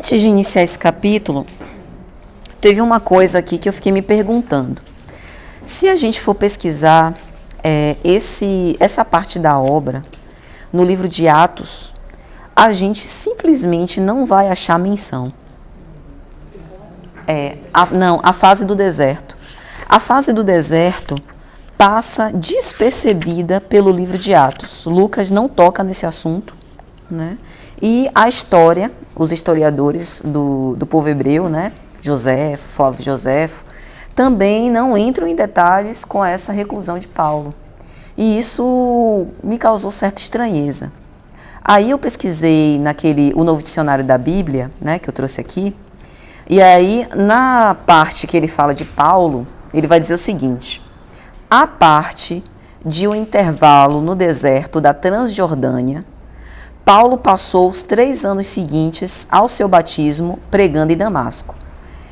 Antes de iniciar esse capítulo, teve uma coisa aqui que eu fiquei me perguntando. Se a gente for pesquisar essa parte da obra no livro de Atos, a gente simplesmente não vai achar menção. A fase do deserto. A fase do deserto passa despercebida pelo livro de Atos. Lucas não toca nesse assunto, né? E a história, os historiadores do povo hebreu, né? Flávio Joséfo, também não entram em detalhes com essa reclusão de Paulo. E isso me causou certa estranheza. Aí eu pesquisei o Novo Dicionário da Bíblia, né, que eu trouxe aqui, e aí na parte que ele fala de Paulo, ele vai dizer o seguinte: a parte de um intervalo no deserto da Transjordânia, Paulo passou os 3 anos seguintes ao seu batismo pregando em Damasco.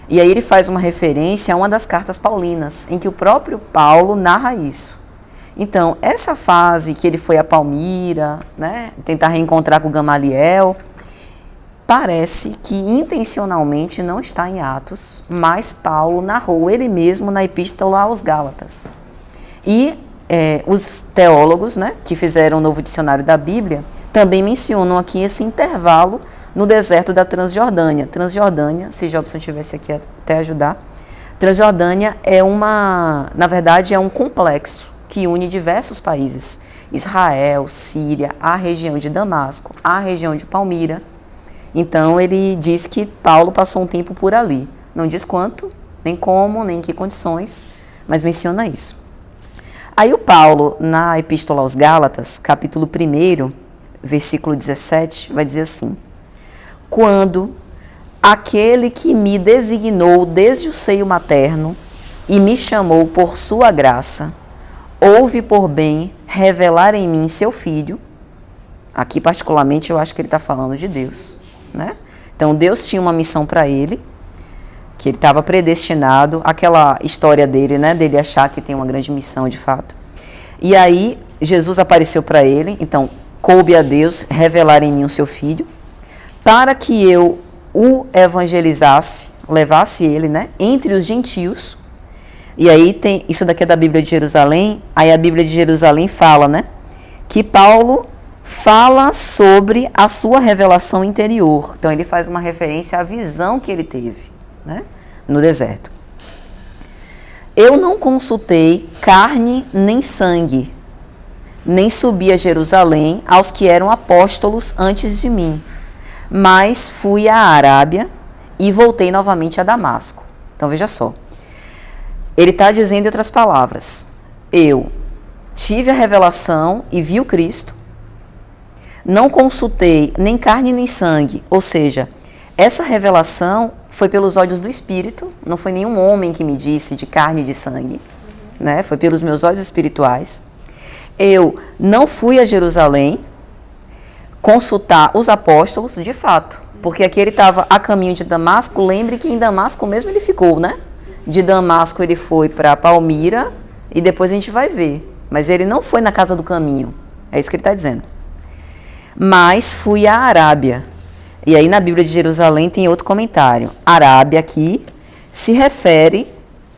E aí ele faz uma referência a uma das cartas paulinas, em que o próprio Paulo narra isso. Então, essa fase que ele foi a Palmira, né, tentar reencontrar com Gamaliel, parece que intencionalmente não está em Atos, mas Paulo narrou ele mesmo na Epístola aos Gálatas. E os teólogos, né, que fizeram o Novo Dicionário da Bíblia também mencionam aqui esse intervalo no deserto da Transjordânia. Transjordânia, se Jobson estivesse aqui até ajudar, Transjordânia na verdade é um complexo que une diversos países: Israel, Síria, a região de Damasco, a região de Palmira. Então ele diz que Paulo passou um tempo por ali. Não diz quanto, nem como, nem em que condições, mas menciona isso. Aí o Paulo, na Epístola aos Gálatas, capítulo 1, versículo 17, vai dizer assim: quando aquele que me designou desde o seio materno e me chamou por sua graça, houve por bem revelar em mim seu Filho. Aqui particularmente eu acho que ele está falando de Deus, né? Então Deus tinha uma missão para ele, que ele estava predestinado, aquela história dele, né, dele achar que tem uma grande missão de fato. E aí Jesus apareceu para ele, então coube a Deus revelar em mim o seu Filho, para que eu o evangelizasse, levasse ele, né, entre os gentios. E aí tem, isso daqui é da Bíblia de Jerusalém, aí a Bíblia de Jerusalém fala, né, que Paulo fala sobre a sua revelação interior. Então ele faz uma referência à visão que ele teve, né, no deserto. Eu não consultei carne nem sangue, nem subi a Jerusalém aos que eram apóstolos antes de mim, mas fui à Arábia e voltei novamente a Damasco. Então veja só, ele está dizendo em outras palavras: eu tive a revelação e vi o Cristo, não consultei nem carne nem sangue, ou seja, essa revelação foi pelos olhos do Espírito, não foi nenhum homem que me disse de carne e de sangue, né? Foi pelos meus olhos espirituais. Eu não fui a Jerusalém consultar os apóstolos, de fato, porque aqui ele estava a caminho de Damasco. Lembre que em Damasco mesmo ele ficou, né? De Damasco ele foi para Palmira e depois a gente vai ver. Mas ele não foi na casa do caminho, é isso que ele está dizendo. Mas fui à Arábia. E aí na Bíblia de Jerusalém tem outro comentário. Arábia aqui se refere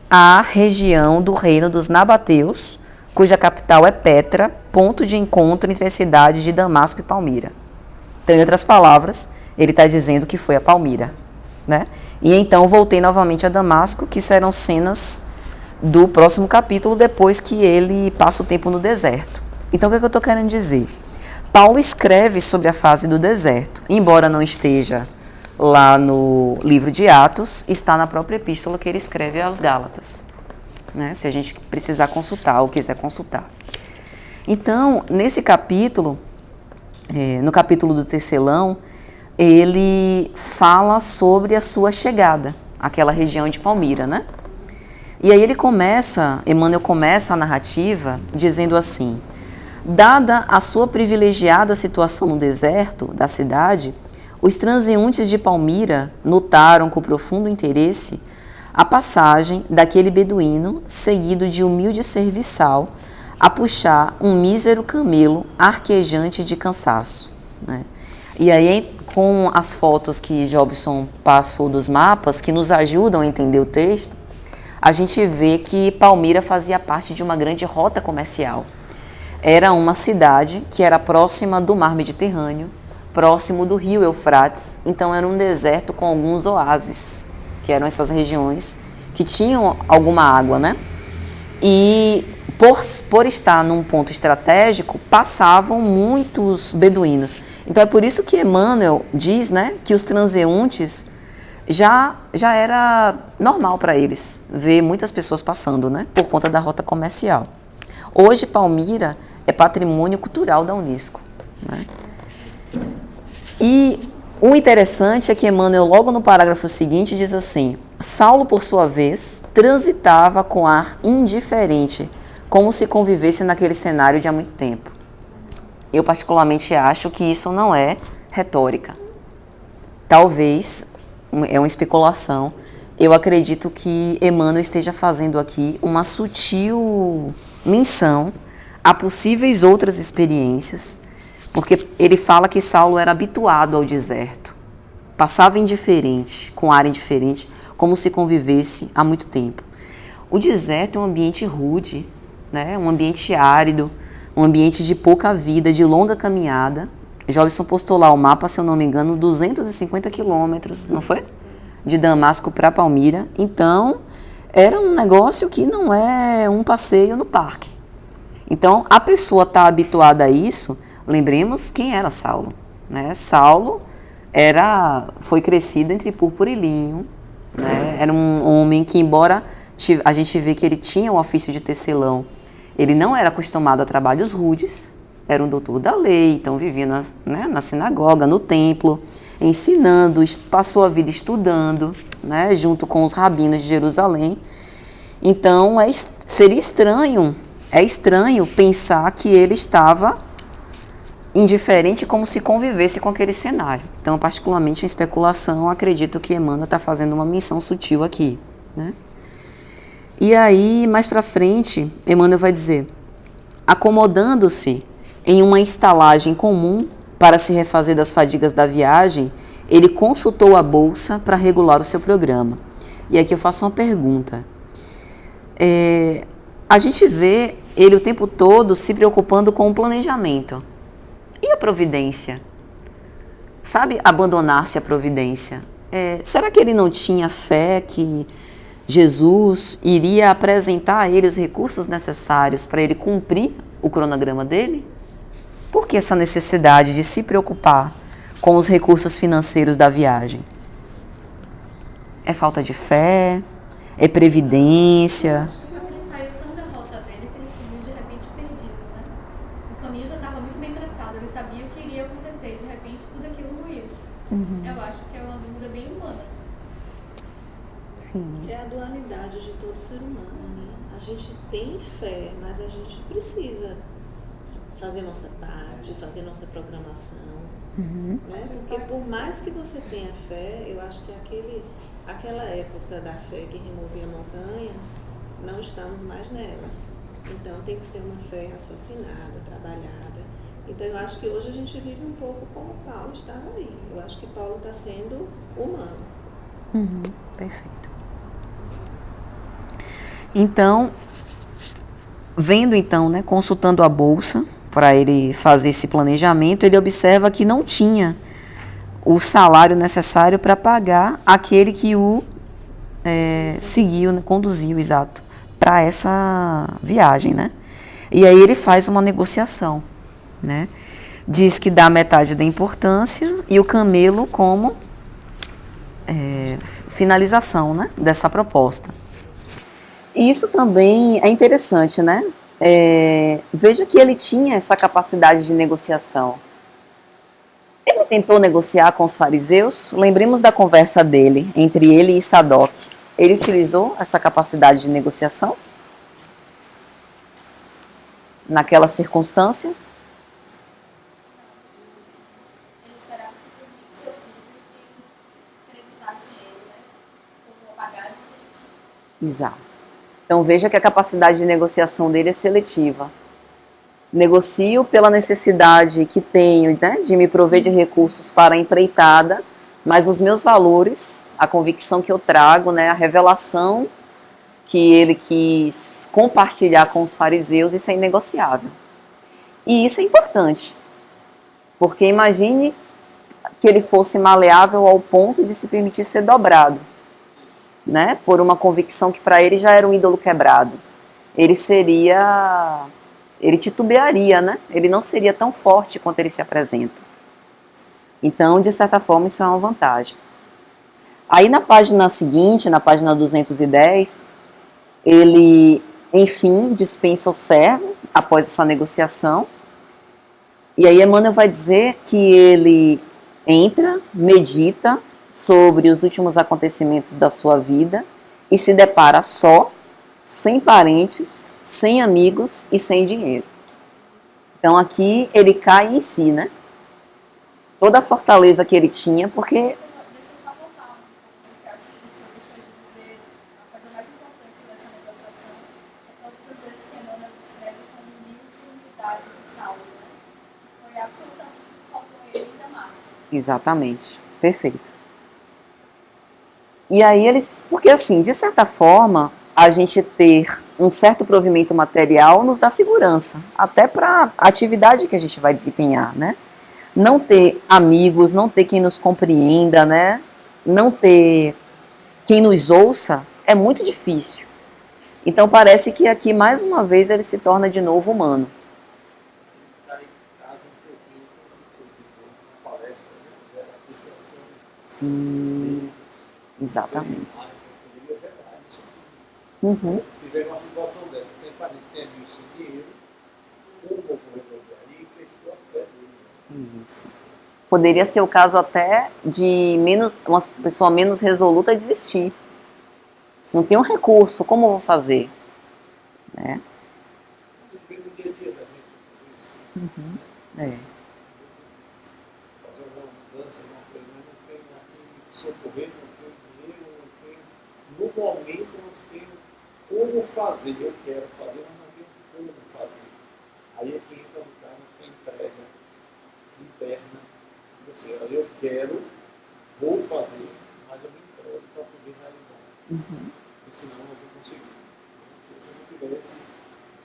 à região do reino dos Nabateus, cuja capital é Petra, ponto de encontro entre as cidades de Damasco e Palmira. Então, em outras palavras, ele está dizendo que foi a Palmira, né? E então voltei novamente a Damasco, que serão cenas do próximo capítulo, depois que ele passa o tempo no deserto. Então, o que eu estou querendo dizer? Paulo escreve sobre a fase do deserto, embora não esteja lá no livro de Atos, está na própria epístola que ele escreve aos Gálatas, né? Se a gente precisar consultar ou quiser consultar. Então, nesse capítulo, no capítulo do Tecelão, ele fala sobre a sua chegada àquela região de Palmira, né? E aí Emmanuel começa a narrativa dizendo assim: dada a sua privilegiada situação no deserto da cidade, os transeuntes de Palmira notaram com profundo interesse a passagem daquele beduíno, seguido de humilde serviçal, a puxar um mísero camelo arquejante de cansaço, né? E aí com as fotos que Jobson passou dos mapas, que nos ajudam a entender o texto, a gente vê que Palmira fazia parte de uma grande rota comercial. Era uma cidade que era próxima do mar Mediterrâneo, próximo do rio Eufrates, então era um deserto com alguns oásis, que eram essas regiões que tinham alguma água, né? E por estar num ponto estratégico, passavam muitos beduínos. Então é por isso que Emmanuel diz, né, que os transeuntes já era normal para eles ver muitas pessoas passando, né, por conta da rota comercial. Hoje Palmira é patrimônio cultural da Unesco, né? E o interessante é que Emmanuel, logo no parágrafo seguinte, diz assim: Saulo, por sua vez, transitava com ar indiferente, como se convivesse naquele cenário de há muito tempo. Eu particularmente acho que isso não é retórica. Talvez, é uma especulação, eu acredito que Emmanuel esteja fazendo aqui uma sutil menção a possíveis outras experiências, porque ele fala que Saulo era habituado ao deserto, passava indiferente, com ar indiferente, como se convivesse há muito tempo. O deserto é um ambiente rude, né? Um ambiente árido, um ambiente de pouca vida, de longa caminhada. Jobson postou lá o mapa, se eu não me engano, 250 quilômetros, não foi? De Damasco para Palmira. Então, era um negócio que não é um passeio no parque. Então, a pessoa está habituada a isso. Lembremos quem era Saulo, né? Saulo foi crescido entre púrpura e linho, né? Era um homem que, embora a gente vê que ele tinha o ofício de tecelão, ele não era acostumado a trabalhos rudes, era um doutor da lei, então vivia na sinagoga, no templo, ensinando, passou a vida estudando, né, junto com os rabinos de Jerusalém. Então seria estranho, é estranho pensar que ele estava indiferente, como se convivesse com aquele cenário. Então, particularmente em especulação, acredito que Emmanuel está fazendo uma menção sutil aqui, né? E aí, mais para frente, Emmanuel vai dizer: acomodando-se em uma estalagem comum para se refazer das fadigas da viagem, ele consultou a bolsa para regular o seu programa. E aqui eu faço uma pergunta. A gente vê ele o tempo todo se preocupando com o planejamento. E a providência? Sabe, abandonar-se à providência? Será que ele não tinha fé que Jesus iria apresentar a ele os recursos necessários para ele cumprir o cronograma dele? Por que essa necessidade de se preocupar com os recursos financeiros da viagem? É falta de fé? É previdência? Ele saiu tão da rota dele que ele se viu de repente perdido, né? O caminho já estava muito bem traçado, ele sabia o que iria acontecer, de repente tudo aquilo ruiu. Eu acho que é uma dúvida bem humana. Sim. É a dualidade de todo ser humano, né? A gente tem fé, mas a gente precisa fazer nossa parte, fazer nossa programação, né? Porque por mais que você tenha fé, eu acho que aquela época da fé que removia montanhas, não estamos mais nela. Então tem que ser uma fé raciocinada, trabalhada. Então eu acho que hoje a gente vive um pouco como Paulo estava aí. Eu acho que Paulo está sendo humano. Perfeito. Então, vendo então, né, consultando a bolsa para ele fazer esse planejamento, ele observa que não tinha o salário necessário para pagar aquele que o seguiu, né, conduziu, exato, para essa viagem, né? E aí ele faz uma negociação, né? Diz que dá metade da importância e o camelo como finalização, né, dessa proposta. E isso também é interessante, né? Veja que ele tinha essa capacidade de negociação. Ele tentou negociar com os fariseus. Lembremos da conversa dele, entre ele e Sadoc. Ele utilizou essa capacidade de negociação naquela circunstância? Ele esperava simplesmente ser ouvido e acreditasse em ele, né? Como uma bagagem que ele tinha. Exato. Então veja que a capacidade de negociação dele é seletiva. Negocio pela necessidade que tenho, né, de me prover de recursos para a empreitada, mas os meus valores, a convicção que eu trago, né, a revelação que ele quis compartilhar com os fariseus, isso é inegociável. E isso é importante, porque imagine que ele fosse maleável ao ponto de se permitir ser dobrado, né, por uma convicção que para ele já era um ídolo quebrado. Ele titubearia, né? Ele não seria tão forte quanto ele se apresenta. Então, de certa forma, isso é uma vantagem. Aí na página seguinte, na página 210, ele, enfim, dispensa o servo após essa negociação. E aí Emmanuel vai dizer que ele entra, medita sobre os últimos acontecimentos da sua vida e se depara só, sem parentes, sem amigos e sem dinheiro. Então aqui ele cai em si, né? Toda a fortaleza que ele tinha, porque... Deixa eu só voltar um pouco, porque acho que você deixou de dizer a coisa mais importante dessa negociação é todas as vezes que Emmanuel descreve como humilde humildade de Saulo, né? Foi absolutamente o que faltou a ele em Damasco. Exatamente, perfeito. E aí eles... Porque assim, de certa forma, a gente ter um certo provimento material nos dá segurança, até para a atividade que a gente vai desempenhar, né? Não ter amigos, não ter quem nos compreenda, né? Não ter quem nos ouça é muito difícil. Então parece que aqui, mais uma vez, ele se torna de novo humano. Sim, exatamente. Uhum. Se vê uma situação dessa, sem parecer amigo sem dinheiro, um concorredor ali prestou a fé dele. Isso. Poderia ser o caso até de uma pessoa menos resoluta desistir. Não tem um recurso, como eu vou fazer? Né? Depende do dia a dia da gente. Uhum. É. Fazer alguma mudança, alguma coisa, mas não tem a quem socorrer, não tem dinheiro, não tem. No momento, não tem como fazer. Eu quero fazer, mas não tenho como fazer. Aí é que entra no caso a sua entrega interna. Você, eu quero, vou fazer, mas eu me entrego para poder realizar. Uhum. Porque senão eu não vou conseguir. Se você não tiver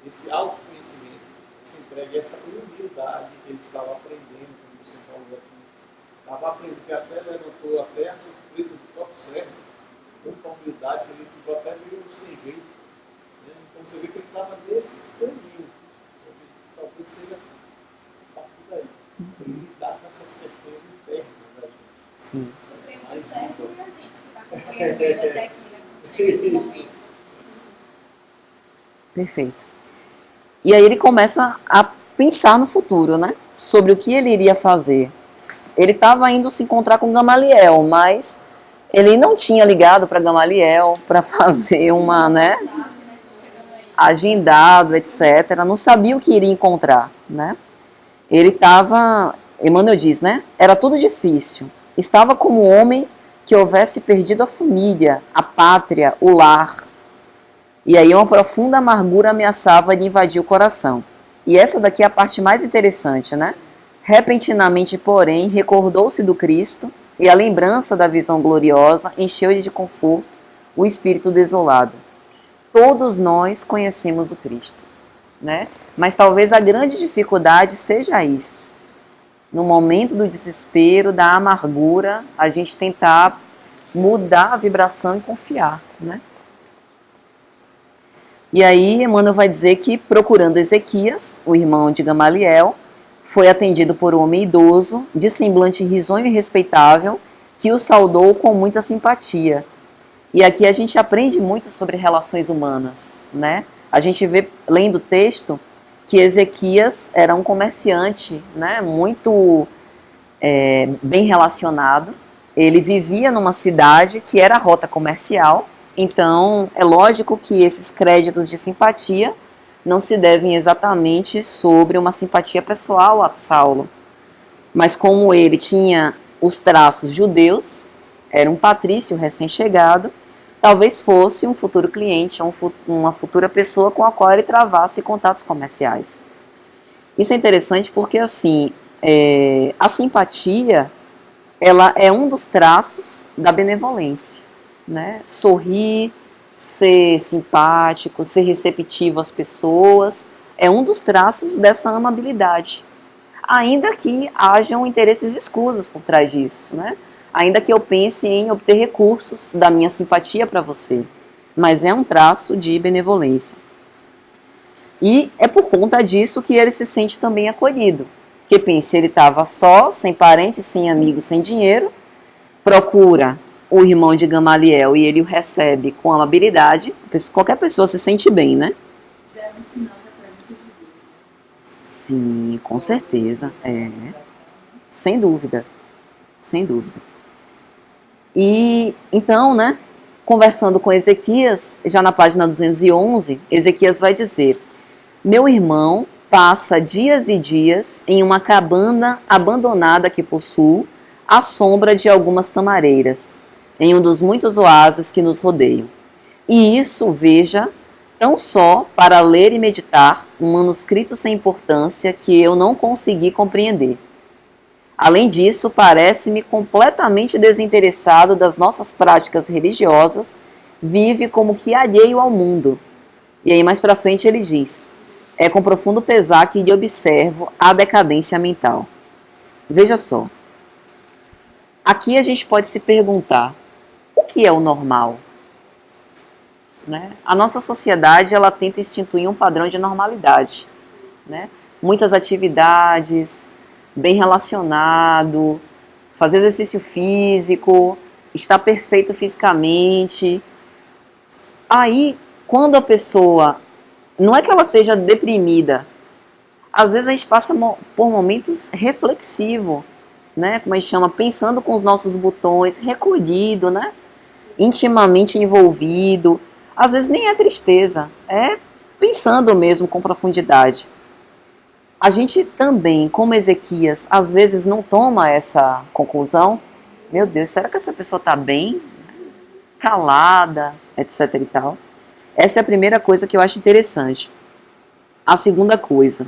esse autoconhecimento, essa entrega, essa humildade que ele estava aprendendo, como você falou aqui, estava aprendendo, que até levantou até a surpresa do próprio servo, com a humildade que ele ficou até meio sem jeito. Né? Então você vê que ele estava nesse caminho. Talvez seja a partir daí. Ele lidar com essas questões internas da gente. Sim. Sobre o certo e a gente que está acompanhando ele até aqui, né? Quando chega esse momento. Perfeito. E aí ele começa a pensar no futuro, né? Sobre o que ele iria fazer. Ele estava indo se encontrar com Gamaliel, mas ele não tinha ligado para Gamaliel para fazer uma, né? Agendado, etc. Não sabia o que iria encontrar, né? Ele estava, Emmanuel diz, né? Era tudo difícil. Estava como homem que houvesse perdido a família, a pátria, o lar. E aí uma profunda amargura ameaçava de invadir o coração. E essa daqui é a parte mais interessante, né? Repentinamente, porém, recordou-se do Cristo e a lembrança da visão gloriosa encheu-lhe de conforto o espírito desolado. Todos nós conhecemos o Cristo, né? Mas talvez a grande dificuldade seja isso. No momento do desespero, da amargura, a gente tentar mudar a vibração e confiar, né? E aí Emmanuel vai dizer que, procurando Ezequias, o irmão de Gamaliel, foi atendido por um homem idoso, de semblante risonho e respeitável, que o saudou com muita simpatia. E aqui a gente aprende muito sobre relações humanas, né? A gente vê, lendo o texto, que Ezequias era um comerciante, né? Muito bem relacionado. Ele vivia numa cidade que era rota comercial, então é lógico que esses créditos de simpatia não se devem exatamente sobre uma simpatia pessoal a Saulo. Mas como ele tinha os traços judeus, era um patrício recém-chegado, talvez fosse um futuro cliente, ou uma futura pessoa com a qual ele travasse contatos comerciais. Isso é interessante porque, assim, a simpatia, ela é um dos traços da benevolência, né? Sorrir, ser simpático, ser receptivo às pessoas, é um dos traços dessa amabilidade. Ainda que hajam interesses escusos por trás disso, né? Ainda que eu pense em obter recursos da minha simpatia para você, mas é um traço de benevolência. E é por conta disso que ele se sente também acolhido. Que pense, ele estava só, sem parentes, sem amigos, sem dinheiro, procura o irmão de Gamaliel e ele o recebe com amabilidade. Qualquer pessoa se sente bem, né? Já é um sinal da presença de Deus. Sim, com certeza. Sem dúvida. Sem dúvida. E então, né, conversando com Ezequias, já na página 211, Ezequias vai dizer: meu irmão passa dias e dias em uma cabana abandonada que possuo, à sombra de algumas tamareiras, em um dos muitos oásis que nos rodeiam. E isso, veja, tão só para ler e meditar um manuscrito sem importância que eu não consegui compreender. Além disso, parece-me completamente desinteressado das nossas práticas religiosas, vive como que alheio ao mundo. E aí mais para frente ele diz: é com profundo pesar que lhe observo a decadência mental. Veja só, aqui a gente pode se perguntar, o que é o normal? Né? A nossa sociedade, ela tenta instituir um padrão de normalidade, né? Muitas atividades, bem relacionado, fazer exercício físico, estar perfeito fisicamente. Aí, quando a pessoa, não é que ela esteja deprimida, às vezes a gente passa por momentos reflexivos, né? Como a gente chama, pensando com os nossos botões, recolhido, né? Intimamente envolvido. Às vezes nem é tristeza, é pensando mesmo com profundidade. A gente também, como Ezequias, às vezes não toma essa conclusão. Meu Deus, será que essa pessoa está bem? Calada, etc e tal. Essa é a primeira coisa que eu acho interessante. A segunda coisa,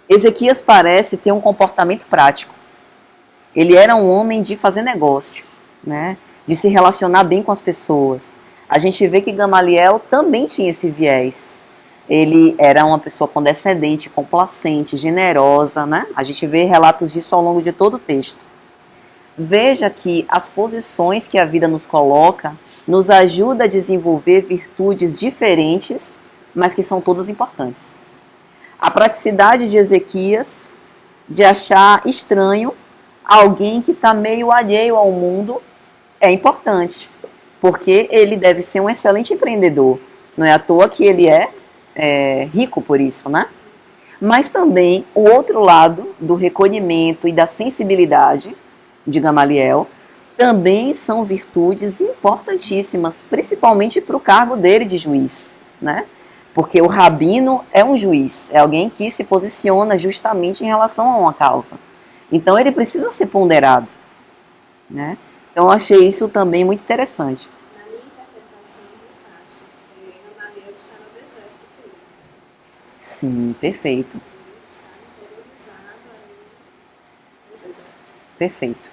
Ezequias parece ter um comportamento prático. Ele era um homem de fazer negócio, né? De se relacionar bem com as pessoas. A gente vê que Gamaliel também tinha esse viés. Ele era uma pessoa condescendente, complacente, generosa, né? A gente vê relatos disso ao longo de todo o texto. Veja que as posições que a vida nos coloca nos ajuda a desenvolver virtudes diferentes, mas que são todas importantes. A praticidade de Ezequias de achar estranho alguém que está meio alheio ao mundo é importante, porque ele deve ser um excelente empreendedor. Não é à toa que ele é rico por isso, né? Mas também o outro lado do recolhimento e da sensibilidade de Gamaliel também são virtudes importantíssimas, principalmente para o cargo dele de juiz, né? Porque o rabino é um juiz, é alguém que se posiciona justamente em relação a uma causa. Então ele precisa ser ponderado, né? Então eu achei isso também muito interessante. Na minha interpretação, eu acho que Gamaliel está no deserto puro. Sim, perfeito. Ele está interiorizado ali no deserto. Perfeito.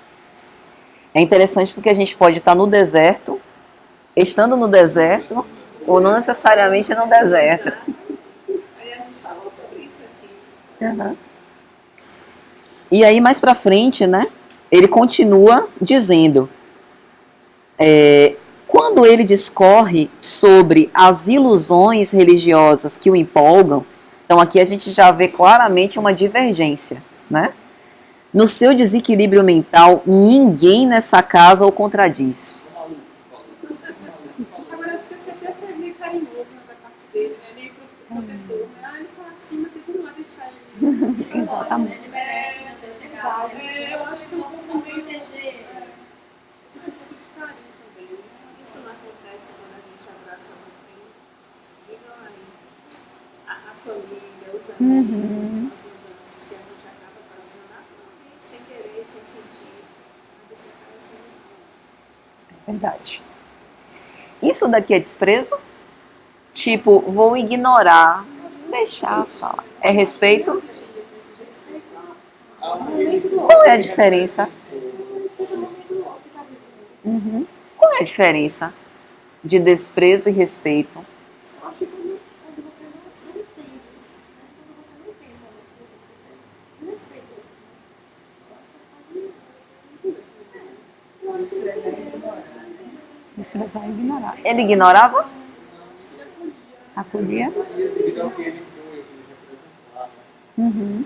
É interessante porque a gente pode estar no deserto, estando no deserto, ou não necessariamente no deserto. Aí a gente falou sobre isso aqui. Uhum. E aí mais pra frente, né, ele continua dizendo, quando ele discorre sobre as ilusões religiosas que o empolgam, então aqui a gente já vê claramente uma divergência, né? No seu desequilíbrio mental, ninguém nessa casa o contradiz. Agora, acho que você quer ser meio carinhoso, né, da parte dele, né? Meio protetor, né? Ah, ele tá acima, tem que não deixar ele. Exatamente. Ele merece não ter chegado. Eu acho que eu Não proteger. Isso não acontece quando a gente abraça muito bem. Digam aí. A família, os amigos, as mudanças que a gente acaba fazendo naturalmente, sem querer, sem sentir. Mas você acaba sendo. Verdade. Isso daqui é desprezo? Tipo, vou ignorar, deixar falar. É respeito? Há um- Qual é a diferença? Uhum. Qual é a diferença de desprezo e respeito? Eu acho que quando você não entende, né? Quando você não entende o respeito. Eu acho que Desprezar e ignorar. Ele ignorava? Acolhia? Ele é o que ele foi, o que ele representava. Uhum.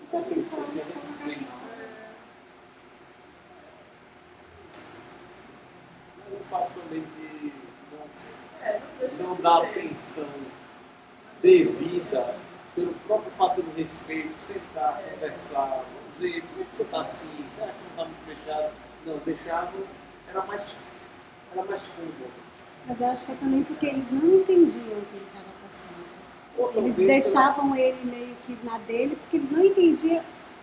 então que ele fala Ele respeita. O fato também de não dar atenção devida pelo próprio fato do respeito, sentar, conversar, vamos ver por que você está assim, será que você não está muito fechado? Não, deixava, era mais cômodo. Mas eu acho que é também porque eles não entendiam o que ele estava passando. Outra Eles vez, deixavam ele meio que na dele, porque eles não entendiam o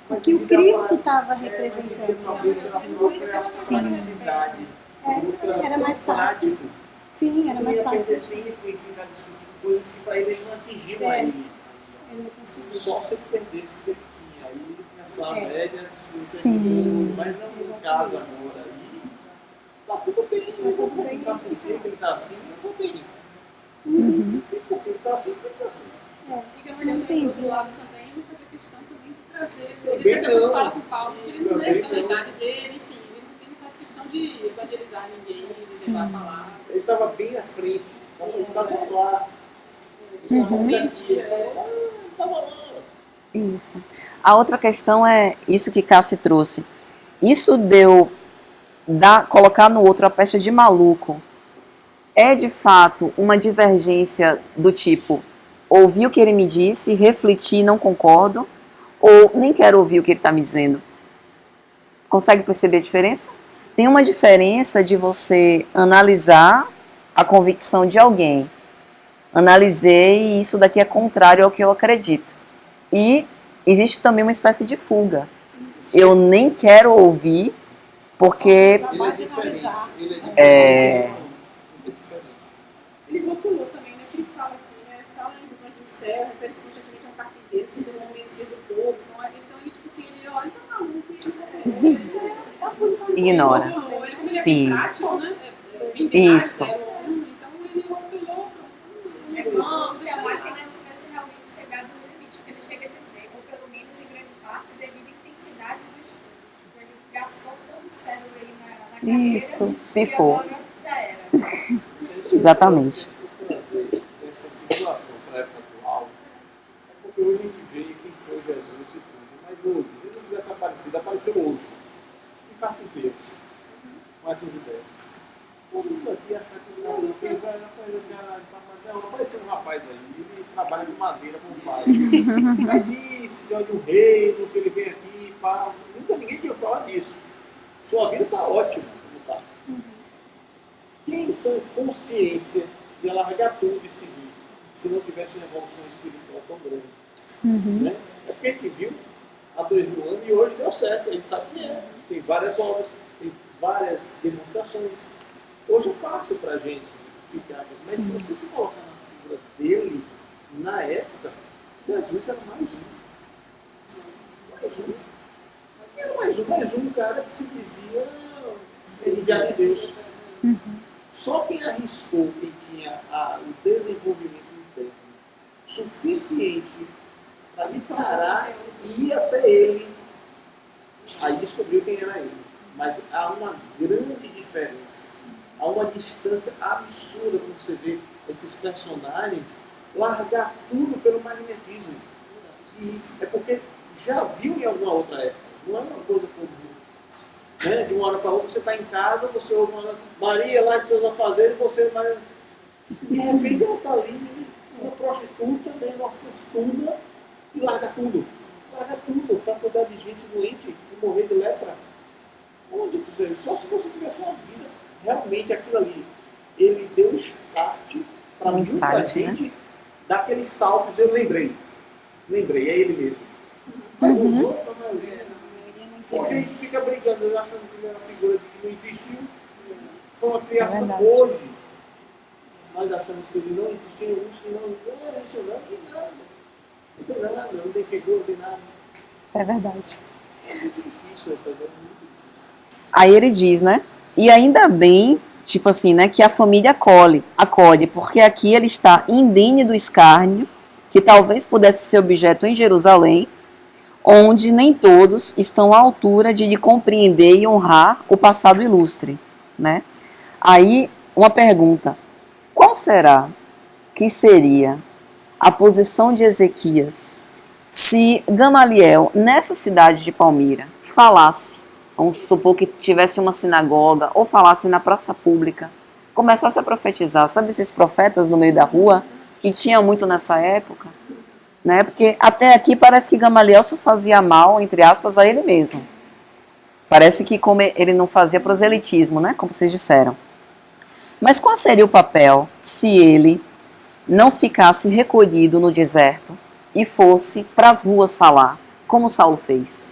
mas que o devia Cristo falar- estava mas devia representando. talvez pela própria praticidade. Era mais fácil. Prático. Sim, era Não mais ia fácil. perder tempo em ficar discutindo coisas que para eles não atingiam É. ele. Ele não conseguiu. Só se ele perdesse o que ele tinha. Aí ele começava a É. média, Sim. mas não em casa agora. E tá tudo bem, não vou perguntar por que ele está assim, eu vou bem. Porque ele está assim, porque ele está assim. E Gamaliel, do outro lado também, fazer questão também de trazer. Também Ele depois não. fala com o Paulo que ele não Também lembra da não. idade dele, enfim, ele não faz questão de evangelizar ninguém, de levar a palavra. Ele estava bem à frente, ele estava lá. Ele estava pertinho, estava lá. Isso. A outra questão é isso que Cassi trouxe. Isso deu colocar no outro a pecha de maluco. É de fato uma divergência do tipo ouvi o que ele me disse, refleti, não concordo, ou nem quero ouvir o que ele está me dizendo. Consegue perceber a diferença? Tem uma diferença de você analisar a convicção de alguém. Analisei e isso daqui é contrário ao que eu acredito. E existe também uma espécie de fuga. Eu nem quero ouvir porque Ele é diferente. Ele é diferente. É. Ele rotulou também, né? Que ele fala aqui, né? Fala em visões do céu, refere-se constantemente a um carpinteiro, sobre o Messias do todo. Então, ele, tipo assim, ele olha e tá maluco. Ignora. Ele Sim. é prático, né? Bem Isso. então ele rotulou. é como se a máquina tivesse realmente chegado no limite, o que ele chega a dizer, ou pelo menos em grande parte devido à intensidade do estudo. Ele gastou todo o cérebro aí na carreira Isso, e pifou. agora já era. Exatamente. Se for trazer essa situação para a época atual, é porque hoje a gente vê quem foi Jesus e tudo. Mas hoje, se Jesus tivesse aparecido, apareceu hoje. Um carpinteiro. Com essas ideias. Todo mundo aqui acha que não, quem vai na coisa que era. Não, apareceu um rapaz aí, ele trabalha com madeira com o pai. Mas disse de onde o reino, que ele vem aqui, pá. Nunca ninguém tinha falado disso. Sua vida está ótima, como está. Quem são consciência de largar tudo e seguir, se não tivesse uma evolução espiritual tão grande? Né? É porque a gente viu há 2000 anos e hoje deu certo, a gente sabe que é. Tem várias obras, tem várias demonstrações. Hoje é fácil para a gente ficar, mas se você se colocar na figura dele, na época, Jesus era mais um. Mais um. Era mais um cara que se dizia enviado de Deus. Só quem arriscou, quem tinha o desenvolvimento interno suficiente para encarar e ir até ele, aí descobriu quem era ele. Mas há uma grande diferença. Há uma distância absurda quando você vê esses personagens largar tudo pelo magnetismo. E é porque já viu em alguma outra época. Não é uma coisa comum. Né? De uma hora para outra você está em casa, você ouve Maria lá de seus afazeres, você Maria. De repente ela está ali, uma prostituta, né? Uma fortuna, e larga tudo. Larga tudo para cuidar de gente doente e morrer de lepra. Onde você? Só se você tivesse uma vida. Realmente aquilo ali, ele deu start para muita insight, gente daqueles saltos. Eu lembrei, é ele mesmo. Mas os outros, a maioria, hoje a gente fica brigando, eu achando que ele era uma figura que não existiu. Foi uma criação hoje, nós achamos que ele não existia, uns que não era isso não, que nada. Não tem nada, não tem figura, não tem nada. É verdade. É muito difícil, é muito difícil. Aí ele diz, né? E ainda bem, tipo assim, né, que a família acode, porque aqui ele está indene do escárnio, que talvez pudesse ser objeto em Jerusalém, onde nem todos estão à altura de lhe compreender e honrar o passado ilustre, né? Aí, uma pergunta: qual será que seria a posição de Ezequias se Gamaliel, nessa cidade de Palmira, falasse, vamos supor que tivesse uma sinagoga, ou falasse na praça pública, começasse a profetizar? Sabe esses profetas no meio da rua, que tinha muito nessa época? Né? Porque até aqui parece que Gamaliel só fazia mal, entre aspas, a ele mesmo. Parece que como ele não fazia proselitismo, né? Como vocês disseram. Mas qual seria o papel se ele não ficasse recolhido no deserto e fosse para as ruas falar, como Saulo fez?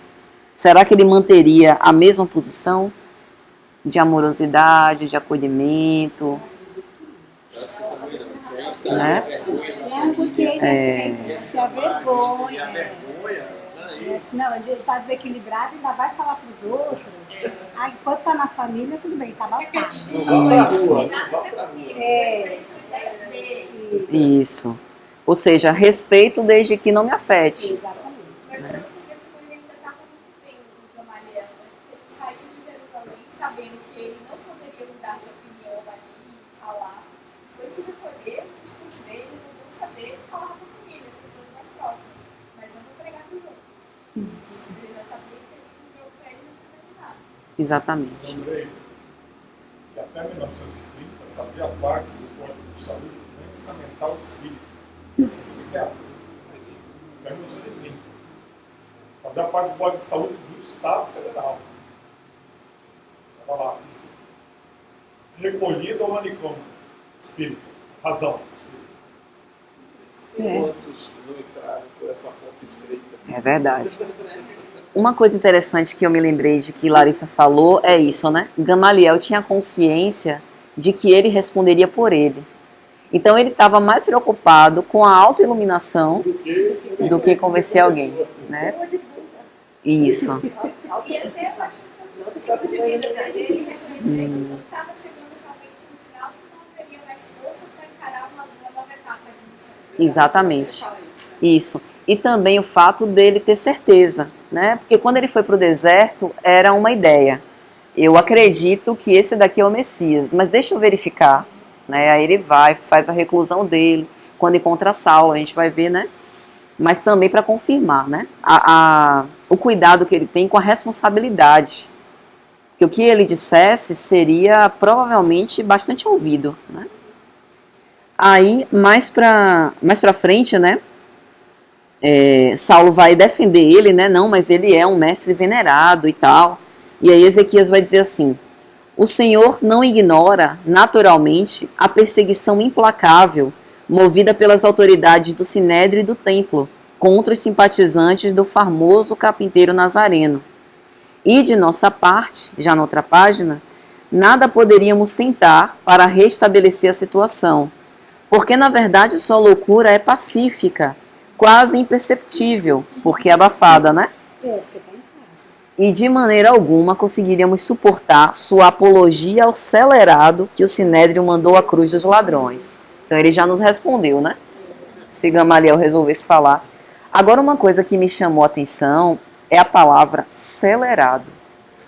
Será que ele manteria a mesma posição de amorosidade, de acolhimento? Né? É porque se a vergonha. E a vergonha, né? Não, ele está desequilibrado e ainda vai falar para os outros. Ah, enquanto está na família, tudo bem, está abafado. Não vá pra Isso. rua, não vá pra rua. É, Isso são ideias dele. Isso. Ou seja, respeito desde que não me afete. exatamente. Mas para você ver como ele ainda estava muito bem com Gamaliel, né? Ele saiu de Jerusalém sabendo que ele não poderia mudar de opinião ali, falar. Foi se recolher, o estudo dele, a mudança dele, falar com a família, as pessoas mais próximas. Mas não para pregar para os outros. Isso. Ele já sabia que ele enviou para ele não tinha terminado. Exatamente. Lembrei que até 1930 fazia parte do Código de Saúde doença mental do espírito, psiquiatra. Até 1930. Fazia parte do Código de Saúde do Estado Federal. Estava lá. Recolhido ao manicômio. Espírito. Razão. Quantos não entraram por essa porta estreita? É verdade. Uma coisa interessante que eu me lembrei de que Larissa falou é isso, né? Gamaliel tinha consciência de que ele responderia por ele. Então ele estava mais preocupado com a autoiluminação do que convencer alguém, né? Isso. E até eu acho que o tipo de vida dele, ele reconheceu que não estava chegando realmente no final, que não teria mais força para encarar uma nova etapa de missão. Exatamente. Isso. E também o fato dele ter certeza, né? Porque quando ele foi para o deserto, era uma ideia. Eu acredito que esse daqui é o Messias, mas deixa eu verificar. Né? Aí ele vai, faz a reclusão dele. Quando encontra Saulo, a gente vai ver, né? Mas também para confirmar, né? O cuidado que ele tem com a responsabilidade. Que o que ele dissesse seria provavelmente bastante ouvido, né? Aí, mais pra frente, né? Saulo vai defender ele, né? Não, mas ele é um mestre venerado e tal. E aí Ezequias vai dizer assim: o Senhor não ignora, naturalmente, a perseguição implacável movida pelas autoridades do Sinédrio e do Templo contra os simpatizantes do famoso carpinteiro Nazareno. E de nossa parte, já na outra página, nada poderíamos tentar para restabelecer a situação, porque na verdade sua loucura é pacífica, quase imperceptível, porque é abafada, né? Porque tá em casa. E de maneira alguma conseguiríamos suportar sua apologia ao celerado que o Sinédrio mandou à cruz dos ladrões. Então ele já nos respondeu, né? Se Gamaliel resolvesse falar. Agora uma coisa que me chamou a atenção é a palavra celerado.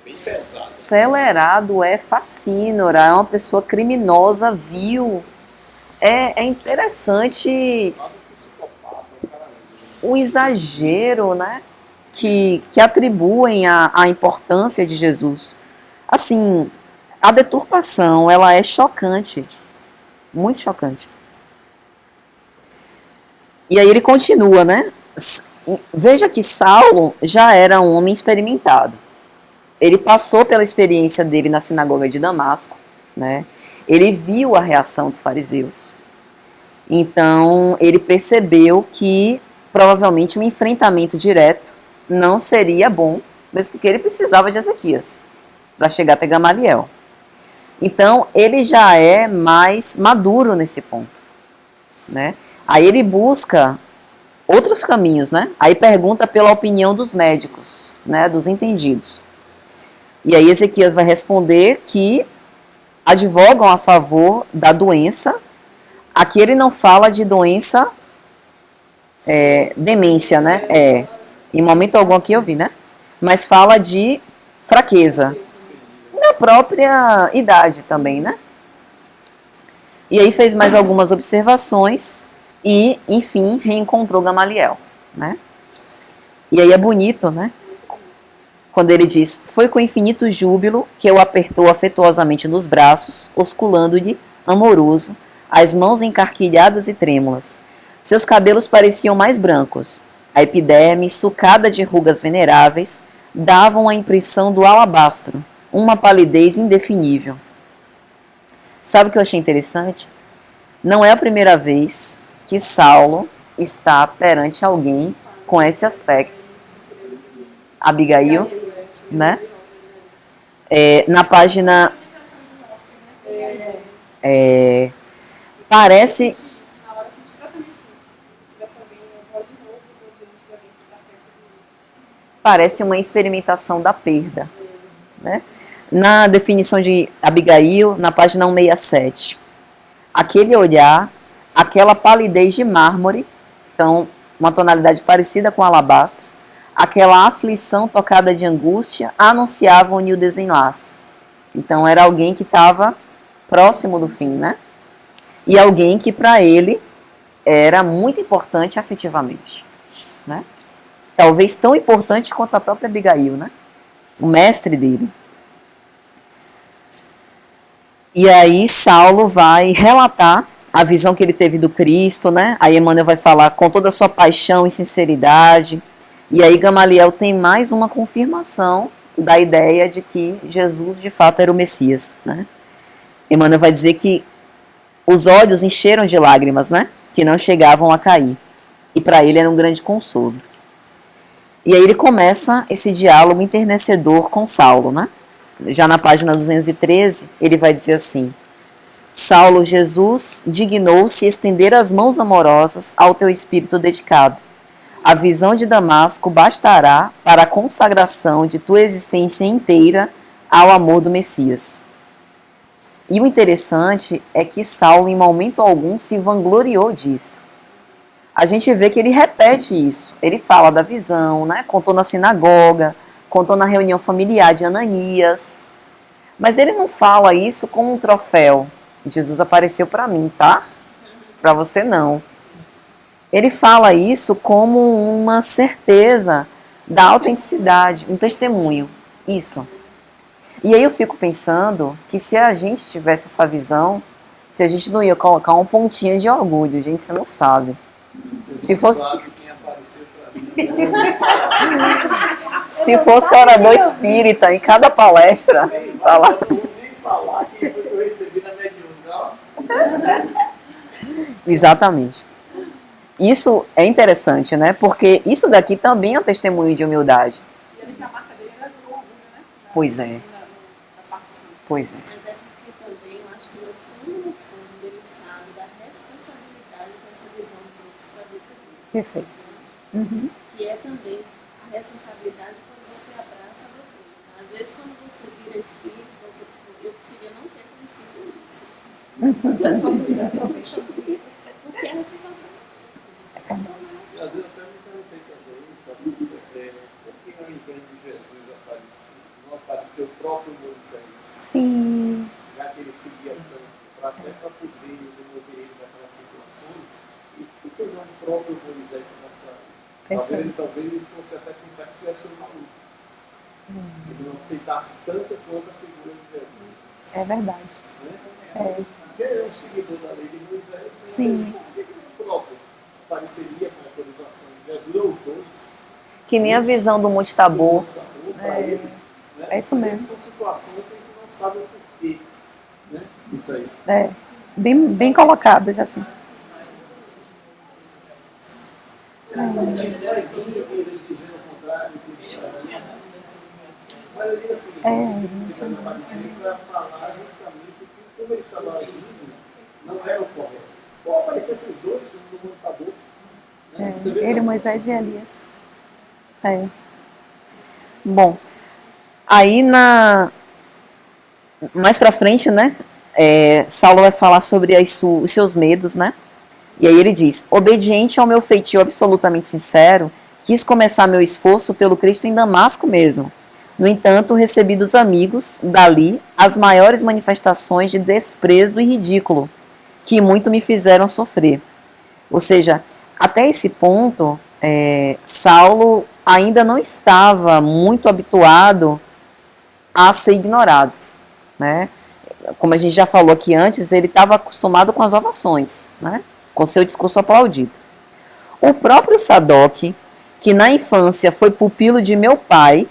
Celerado é facínora, é uma pessoa criminosa, vil. É interessante o exagero, né? Que atribuem a importância de Jesus. Assim, a deturpação, ela é chocante, muito chocante. E aí ele continua, né? Veja que Saulo já era um homem experimentado. Ele passou pela experiência dele na sinagoga de Damasco, né? Ele viu a reação dos fariseus. Então, ele percebeu que provavelmente um enfrentamento direto não seria bom, mesmo porque ele precisava de Ezequias para chegar até Gamaliel. Então, ele já é mais maduro nesse ponto, né? Aí ele busca outros caminhos, né? Aí pergunta pela opinião dos médicos, né? Dos entendidos. E aí Ezequias vai responder que advogam a favor da doença. Aqui ele não fala de doença, demência, né? Em momento algum aqui eu vi, né? Mas fala de fraqueza. Na própria idade também, né? E aí fez mais algumas observações e, enfim, reencontrou Gamaliel, né? E aí é bonito, né? Quando ele diz, foi com infinito júbilo que eu apertou afetuosamente nos braços, osculando-lhe, amoroso, as mãos encarquilhadas e trêmulas. Seus cabelos pareciam mais brancos. A epiderme, sucada de rugas veneráveis, davam a impressão do alabastro, uma palidez indefinível. Sabe o que eu achei interessante? Não é a primeira vez que Saulo está perante alguém com esse aspecto. Abigail, né? Na página... parece... Na hora eu senti exatamente isso. Se tivesse alguém, eu vou de novo, vou diante de alguém que está perto de mim. Parece uma experimentação da perda, né? Na definição de Abigail, na página 167, aquele olhar, aquela palidez de mármore, então uma tonalidade parecida com alabastro, aquela aflição tocada de angústia anunciavam-lhe o desenlace. Então era alguém que estava próximo do fim, né? E alguém que para ele era muito importante afetivamente, né? Talvez tão importante quanto a própria Abigail, né? O mestre dele. E aí Saulo vai relatar a visão que ele teve do Cristo, né? Aí Emmanuel vai falar com toda a sua paixão e sinceridade. E aí Gamaliel tem mais uma confirmação da ideia de que Jesus de fato era o Messias, né? Emmanuel vai dizer que os olhos encheram de lágrimas, né? Que não chegavam a cair. E para ele era um grande consolo. E aí ele começa esse diálogo enternecedor com Saulo, né? Já na página 213, ele vai dizer assim: Saulo, Jesus dignou-se estender as mãos amorosas ao teu espírito dedicado. A visão de Damasco bastará para a consagração de tua existência inteira ao amor do Messias. E o interessante é que Saulo, em momento algum, se vangloriou disso. A gente vê que ele repete isso. Ele fala da visão, né? Contou na sinagoga, contou na reunião familiar de Ananias. Mas ele não fala isso como um troféu. Jesus apareceu para mim, tá? Para você não. Ele fala isso como uma certeza da autenticidade, um testemunho. Isso. E aí eu fico pensando que se a gente tivesse essa visão, se a gente não ia colocar um pontinho de orgulho, gente, você não sabe. Se fosse... Se fosse orador espírita em cada palestra, tá lá. Nem falar que foi que eu recebi na mediúnica. Exatamente. Isso é interessante, né? Porque isso daqui também é um testemunho de humildade. E ele que a marca dele era do orgulho, né? Pois é. Na partida. Pois é. Mas é porque também eu acho que no fundo, ele sabe da responsabilidade que essa visão trouxe para a vida dele. Perfeito. Que é também a responsabilidade quando você abraça a doutrina. Às vezes, quando você vira espírita, eu queria não ter conhecido isso. Porque é responsabilidade. E às vezes até me perguntei também, por que ao invés de Jesus não apareceu o próprio Moisés? Sim. Já que ele seguia tanto, até para poder desenvolver ele naquelas situações, e por que não o próprio Moisés que mostraria? Talvez ele fosse até pensar que tivesse um maluco. Ele não aceitasse tanto quanto a figura de Jesus. É verdade. Né? Porque é um seguidor da lei de Moisés. Sim. Por que o próprio apareceria com a autorização de Jesus ou os dois? Que nem a visão do Monte Tabor. É isso mesmo. São situações que a gente não sabe o porquê. Né? Isso aí. É. Bem colocado, já assim. Ele dizendo o contrário. Mas eu digo assim, para falar justamente que como ele estava agindo, não era o correto. Como aparecessem os dois no computador, né? Você vê Ele, que- Moisés e Elias. É. Bom, aí mais pra frente, né? Saulo vai falar sobre os seus medos, né? E aí ele diz: obediente ao meu feitio absolutamente sincero, quis começar meu esforço pelo Cristo em Damasco mesmo. No entanto, recebi dos amigos, dali, as maiores manifestações de desprezo e ridículo, que muito me fizeram sofrer. Ou seja, até esse ponto, Saulo ainda não estava muito habituado a ser ignorado, né? Como a gente já falou aqui antes, ele estava acostumado com as ovações, né? Com seu discurso aplaudido. O próprio Sadoc, que na infância foi pupilo de meu pai,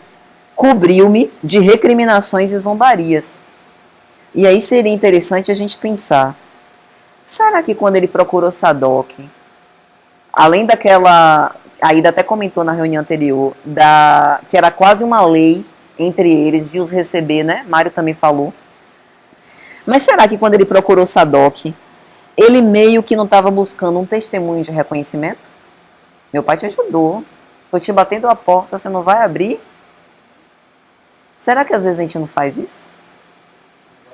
cobriu-me de recriminações e zombarias. E aí seria interessante a gente pensar, será que quando ele procurou Sadoc, além daquela, a Ida até comentou na reunião anterior, que era quase uma lei entre eles de os receber, né? Mário também falou. Mas será que quando ele procurou Sadoc, ele meio que não estava buscando um testemunho de reconhecimento? Meu pai te ajudou, tô te batendo a porta, você não vai abrir? Será que às vezes a gente não faz isso?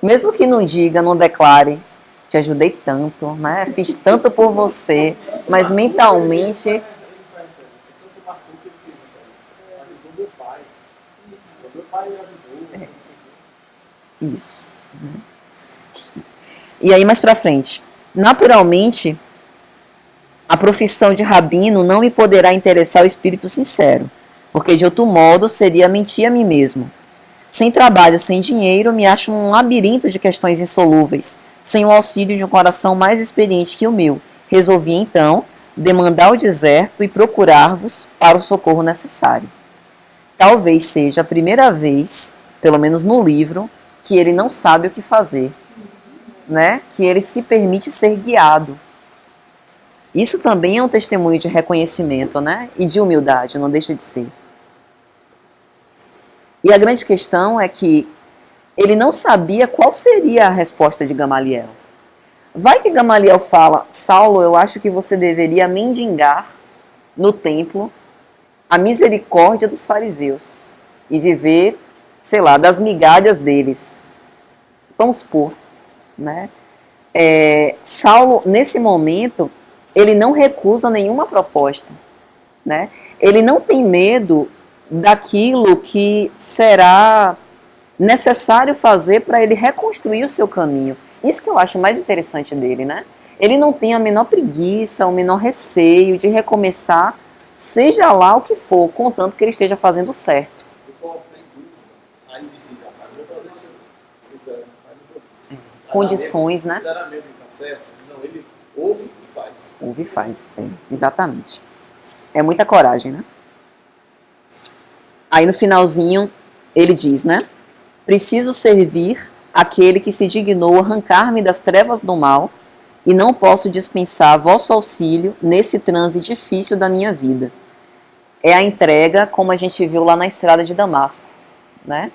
Mesmo que não diga, não declare, te ajudei tanto, né? Fiz tanto por você, mas mentalmente Tanto marcou que ele fez a diferença. Ajudou meu pai. O meu pai me ajudou. isso. E aí mais pra frente, naturalmente, a profissão de rabino não me poderá interessar o espírito sincero, porque de outro modo seria mentir a mim mesmo. Sem trabalho, sem dinheiro, me acho um labirinto de questões insolúveis, sem o auxílio de um coração mais experiente que o meu. Resolvi então demandar o deserto e procurar-vos para o socorro necessário. Talvez seja a primeira vez, pelo menos no livro, que ele não sabe o que fazer, né? Que ele se permite ser guiado. Isso também é um testemunho de reconhecimento, né? E de humildade, não deixa de ser. E a grande questão é que ele não sabia qual seria a resposta de Gamaliel. Vai que Gamaliel fala, Saulo, eu acho que você deveria mendigar no templo a misericórdia dos fariseus e viver, sei lá, das migalhas deles. Vamos supor, né? Saulo, nesse momento, ele não recusa nenhuma proposta, né? Ele não tem medo daquilo que será necessário fazer para ele reconstruir o seu caminho. Isso que eu acho mais interessante dele, né? Ele não tem a menor preguiça, o menor receio de recomeçar, seja lá o que for, contanto que ele esteja fazendo certo. Aí ele disse, rapaz, eu vou fazer isso. Condições, né? Sinceramente, tá certo? Não, ele ouve e faz. Ouve e faz, exatamente. É muita coragem, né? Aí no finalzinho ele diz, né? Preciso servir aquele que se dignou arrancar-me das trevas do mal e não posso dispensar vosso auxílio nesse transe difícil da minha vida. É a entrega, como a gente viu lá na estrada de Damasco, né?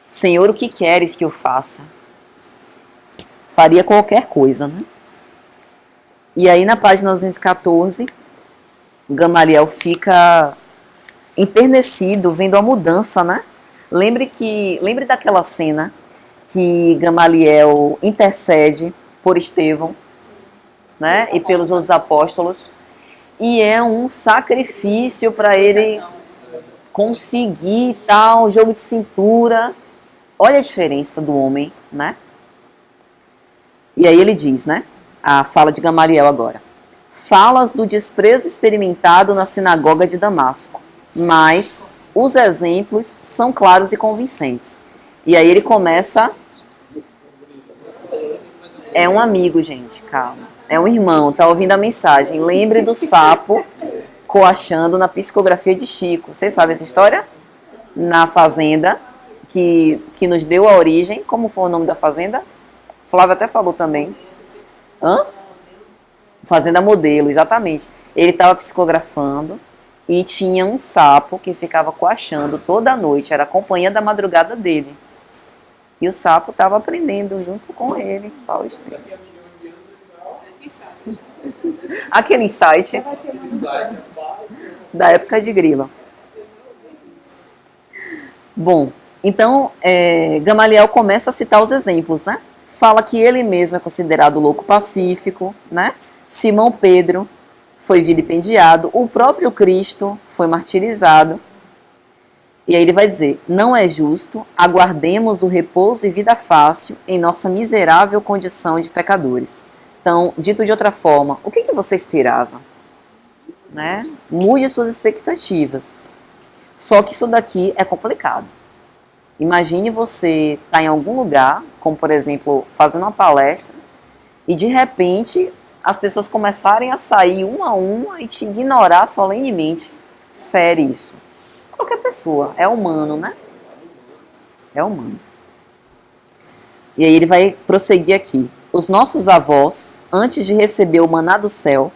Senhor, o que queres que eu faça? Faria qualquer coisa, né? E aí na página 214, Gamaliel fica enternecido vendo a mudança, né? Lembre daquela cena que Gamaliel intercede por Estevão, né? E pelos outros apóstolos, e é um sacrifício para ele conseguir tal jogo de cintura. Olha a diferença do homem, né? E aí ele diz, né? A fala de Gamaliel agora. Falas do desprezo experimentado na sinagoga de Damasco, mas os exemplos são claros e convincentes. E aí ele começa... É um amigo, gente, calma. É um irmão, tá ouvindo a mensagem. Lembre do sapo coachando na psicografia de Chico. Vocês sabem essa história? Na fazenda, que nos deu a origem. Como foi o nome da fazenda? Flávio até falou também. Hã? Fazenda Modelo, exatamente. Ele estava psicografando e tinha um sapo que ficava coachando toda noite. Era a companhia da madrugada dele. E o sapo estava aprendendo junto com ele, Paulo Estevam. Daqui a milhões de anos, Quem sabe? Aquele insight ele sai, faz, da época de Grilo. Bom, então Gamaliel começa a citar os exemplos, né? Fala que ele mesmo é considerado louco pacífico, né? Simão Pedro foi vilipendiado, o próprio Cristo foi martirizado. E aí ele vai dizer, não é justo, aguardemos o repouso e vida fácil em nossa miserável condição de pecadores. Então, dito de outra forma, o que você esperava? Né? Mude suas expectativas. Só que isso daqui é complicado. Imagine você estar em algum lugar, como por exemplo, fazendo uma palestra, e de repente as pessoas começarem a sair uma a uma e te ignorar solenemente. Fere isso. Qualquer pessoa, é humano, né? É humano. E aí ele vai prosseguir aqui. Os nossos avós, antes de receber o maná do céu,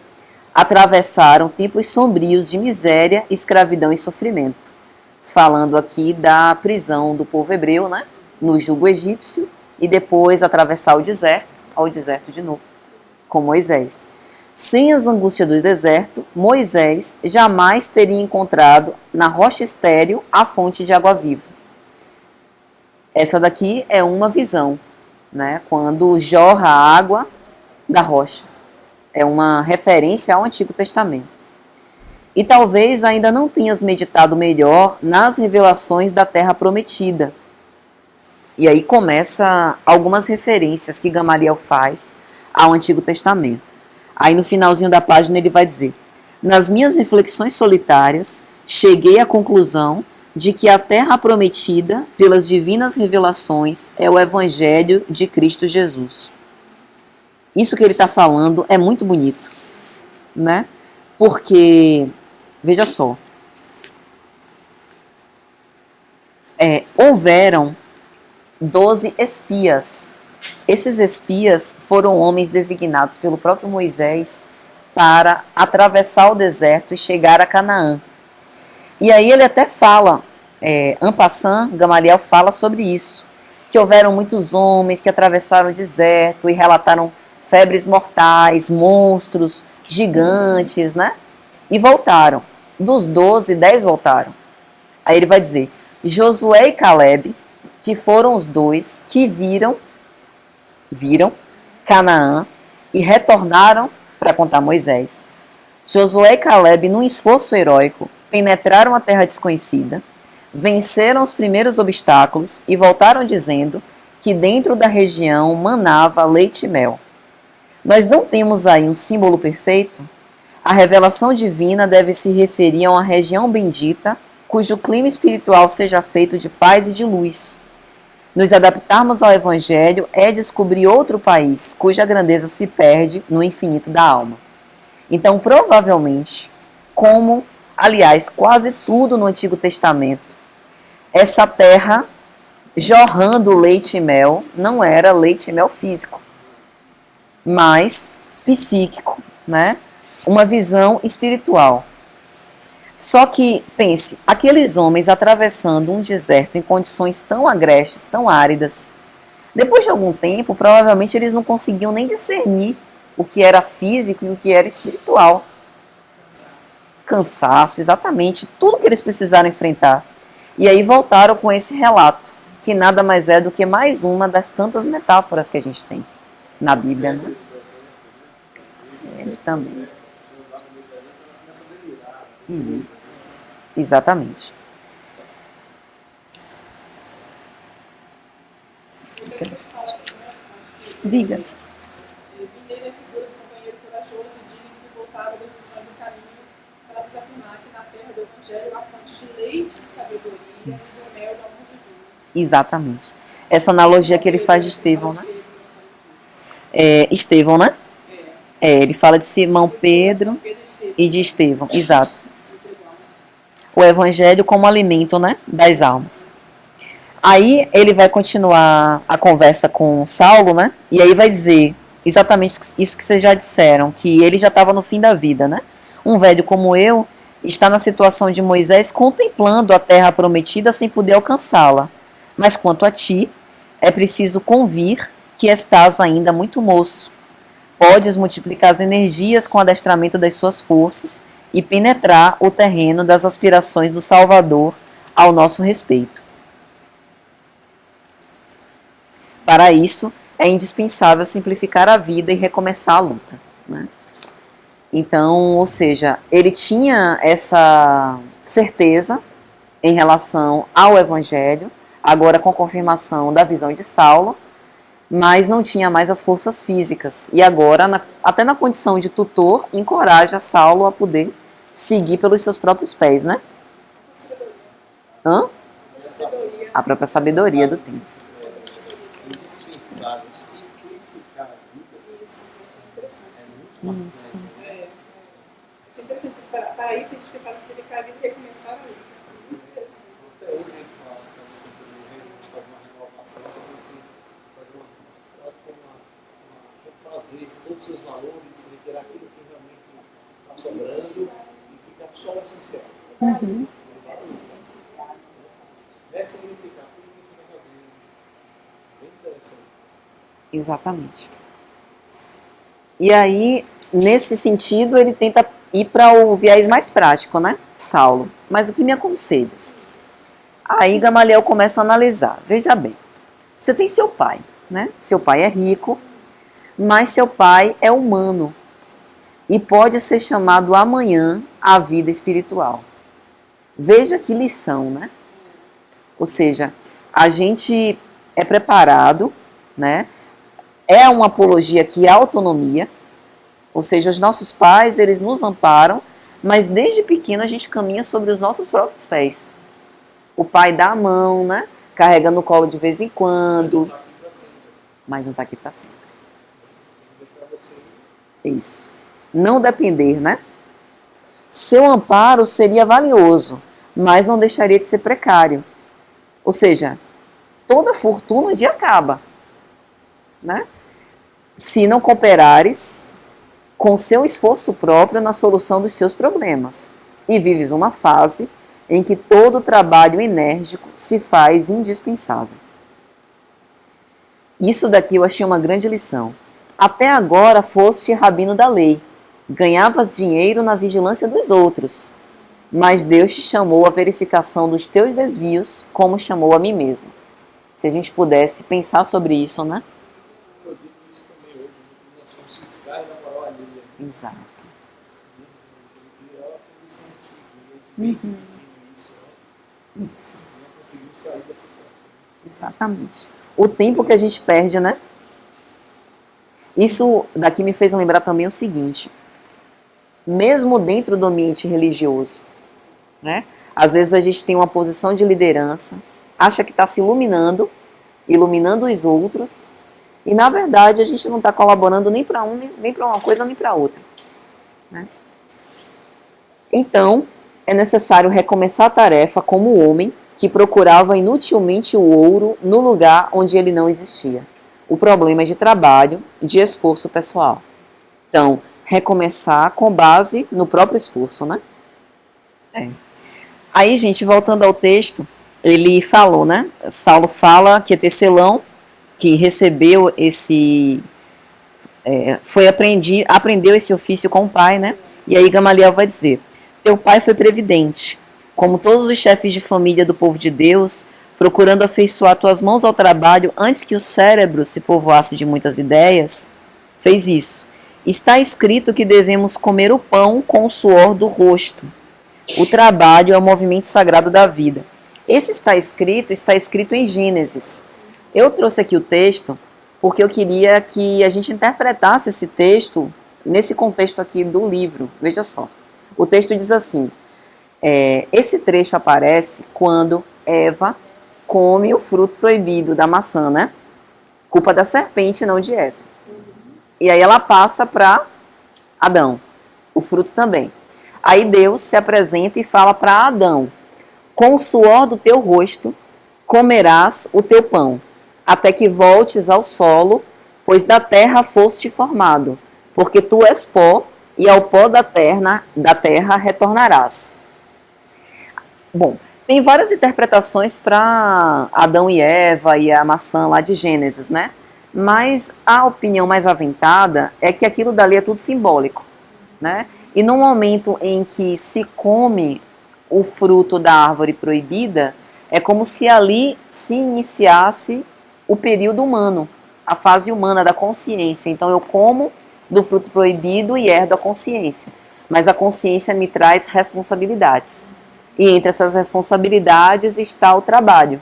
atravessaram tempos sombrios de miséria, escravidão e sofrimento. Falando aqui da prisão do povo hebreu, né? No jugo egípcio, e depois atravessar o deserto, ao deserto de novo, com Moisés. Sem as angústias do deserto, Moisés jamais teria encontrado na rocha estéril a fonte de água viva. Essa daqui é uma visão, né? Quando jorra a água da rocha. É uma referência ao Antigo Testamento. E talvez ainda não tenhas meditado melhor nas revelações da Terra Prometida. E aí começa algumas referências que Gamaliel faz ao Antigo Testamento. Aí no finalzinho da página ele vai dizer: nas minhas reflexões solitárias, cheguei à conclusão de que a Terra Prometida, pelas divinas revelações, é o Evangelho de Cristo Jesus. Isso que ele está falando é muito bonito, né? Porque, veja só, houveram 12 espias. Esses espias foram homens designados pelo próprio Moisés para atravessar o deserto e chegar a Canaã. E aí ele até fala, en passant, Gamaliel fala sobre isso, que houveram muitos homens que atravessaram o deserto e relataram febres mortais, monstros, gigantes, né? E voltaram. Dos 12, 10 voltaram. Aí ele vai dizer, Josué e Caleb, que foram os dois que viram Canaã e retornaram para contar Moisés. Josué e Caleb, num esforço heróico, penetraram a terra desconhecida, venceram os primeiros obstáculos e voltaram dizendo que dentro da região manava leite e mel. Nós não temos aí um símbolo perfeito? A revelação divina deve se referir a uma região bendita, cujo clima espiritual seja feito de paz e de luz. Nos adaptarmos ao Evangelho é descobrir outro país, cuja grandeza se perde no infinito da alma. Então, provavelmente, como, aliás, quase tudo no Antigo Testamento, essa terra jorrando leite e mel não era leite e mel físico, mas psíquico, né? Uma visão espiritual. Só que, pense, aqueles homens atravessando um deserto em condições tão agrestes, tão áridas, depois de algum tempo, provavelmente eles não conseguiam nem discernir o que era físico e o que era espiritual. Cansaço, exatamente, tudo que eles precisaram enfrentar. E aí voltaram com esse relato, que nada mais é do que mais uma das tantas metáforas que a gente tem na Bíblia, né? Ele também. Isso. Exatamente. Diga. Mineiro é figura de companheiro corajoso e digno que voltava das missões do caminho para nos afirmar que na terra do Evangelho há fonte de leite de sabedoria e o mel do amor de Deus. Exatamente. Essa analogia que ele faz de Estevão, né? Estevão, né? Ele fala de Simão Pedro e de Estevão, exato. O Evangelho como alimento, né, das almas. Aí ele vai continuar a conversa com Saulo, né? E aí vai dizer exatamente isso que vocês já disseram, que ele já estava no fim da vida, né? Um velho como eu está na situação de Moisés contemplando a terra prometida sem poder alcançá-la. Mas quanto a ti, é preciso convir que estás ainda muito moço. Podes multiplicar as energias com o adestramento das suas forças e penetrar o terreno das aspirações do Salvador ao nosso respeito. Para isso, é indispensável simplificar a vida e recomeçar a luta, né? Então, ou seja, ele tinha essa certeza em relação ao Evangelho, agora com confirmação da visão de Saulo, mas não tinha mais as forças físicas. E agora, até na condição de tutor, encoraja Saulo a poder seguir pelos seus próprios pés, né? Hã? A própria sabedoria do tempo. É indispensável simplificar a vida. É muito Isso. Isso é interessante. Para isso, a gente precisava explicar a vida e recomeçar a vida. Até hoje a gente fala que você fazer uma renovação, você fazer fazer todos os seus valores, retirar aquilo que realmente está sobrando e ficar só o essencial. Uhum. Ressignificar tudo que você vai fazer. Bem interessante. Exatamente. E aí, nesse sentido, ele tenta ir para o viés mais prático, né? Saulo. Mas o que me aconselhas? Aí Gamaliel começa a analisar. Veja bem, você tem seu pai, né? Seu pai é rico, mas seu pai é humano e pode ser chamado amanhã à vida espiritual. Veja que lição, né? Ou seja, a gente é preparado, né? É uma apologia aqui à autonomia, ou seja, os nossos pais, eles nos amparam, mas desde pequeno a gente caminha sobre os nossos próprios pés. O pai dá a mão, né? Carrega no colo de vez em quando, mas não está aqui para sempre. Isso. Não depender, né? Seu amparo seria valioso, mas não deixaria de ser precário. Ou seja, toda fortuna um dia acaba, né? Se não cooperares com seu esforço próprio na solução dos seus problemas e vives uma fase em que todo trabalho enérgico se faz indispensável. Isso daqui eu achei uma grande lição. Até agora foste rabino da lei, ganhavas dinheiro na vigilância dos outros, mas Deus te chamou à verificação dos teus desvios, como chamou a mim mesmo. Se a gente pudesse pensar sobre isso, né? Eu digo isso também hoje, nós somos fiscais da moral alheia. Exato. E ela tem isso antigo, Isso. não conseguimos sair dessa porta. Exatamente. O tempo que a gente perde, né? Isso daqui me fez lembrar também o seguinte. Mesmo dentro do ambiente religioso, né? Às vezes a gente tem uma posição de liderança, acha que está se iluminando os outros, e na verdade a gente não está colaborando nem para um, nem para uma coisa, nem para outra, né? Então, é necessário recomeçar a tarefa como o homem que procurava inutilmente o ouro no lugar onde ele não existia. O problema é de trabalho e de esforço pessoal. Então, recomeçar com base no próprio esforço, né? Aí, gente, voltando ao texto, ele falou, né? Saulo fala que é tecelão, que recebeu esse... aprendeu esse ofício com o pai, né? E aí Gamaliel vai dizer, teu pai foi previdente, como todos os chefes de família do povo de Deus, procurando afeiçoar tuas mãos ao trabalho antes que o cérebro se povoasse de muitas ideias, fez isso. Está escrito que devemos comer o pão com o suor do rosto. O trabalho é o movimento sagrado da vida. Esse está escrito em Gênesis. Eu trouxe aqui o texto porque eu queria que a gente interpretasse esse texto nesse contexto aqui do livro. Veja só. O texto diz assim, esse trecho aparece quando Eva come o fruto proibido da maçã, né? Culpa da serpente, não de Eva. E aí ela passa para Adão, o fruto também. Aí Deus se apresenta e fala para Adão, com o suor do teu rosto comerás o teu pão, até que voltes ao solo, pois da terra foste formado, porque tu és pó, e ao pó da terra retornarás. Bom, Tem várias interpretações para Adão e Eva e a maçã lá de Gênesis, né? Mas a opinião mais aventada é que aquilo dali é tudo simbólico, né? E no momento em que se come o fruto da árvore proibida, é como se ali se iniciasse o período humano, a fase humana da consciência. Então eu como do fruto proibido e herdo a consciência. Mas a consciência me traz responsabilidades. E entre essas responsabilidades está o trabalho.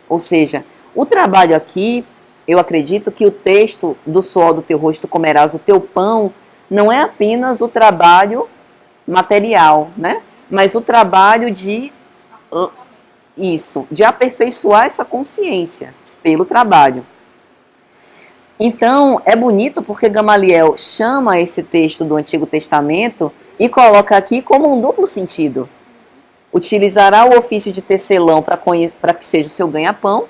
Ou seja, o trabalho aqui, eu acredito que o texto do suor do teu rosto comerás o teu pão não é apenas o trabalho material, né? Mas o trabalho de de aperfeiçoar essa consciência pelo trabalho. Então, é bonito porque Gamaliel chama esse texto do Antigo Testamento e coloca aqui como um duplo sentido. Utilizará o ofício de tecelão para que seja o seu ganha-pão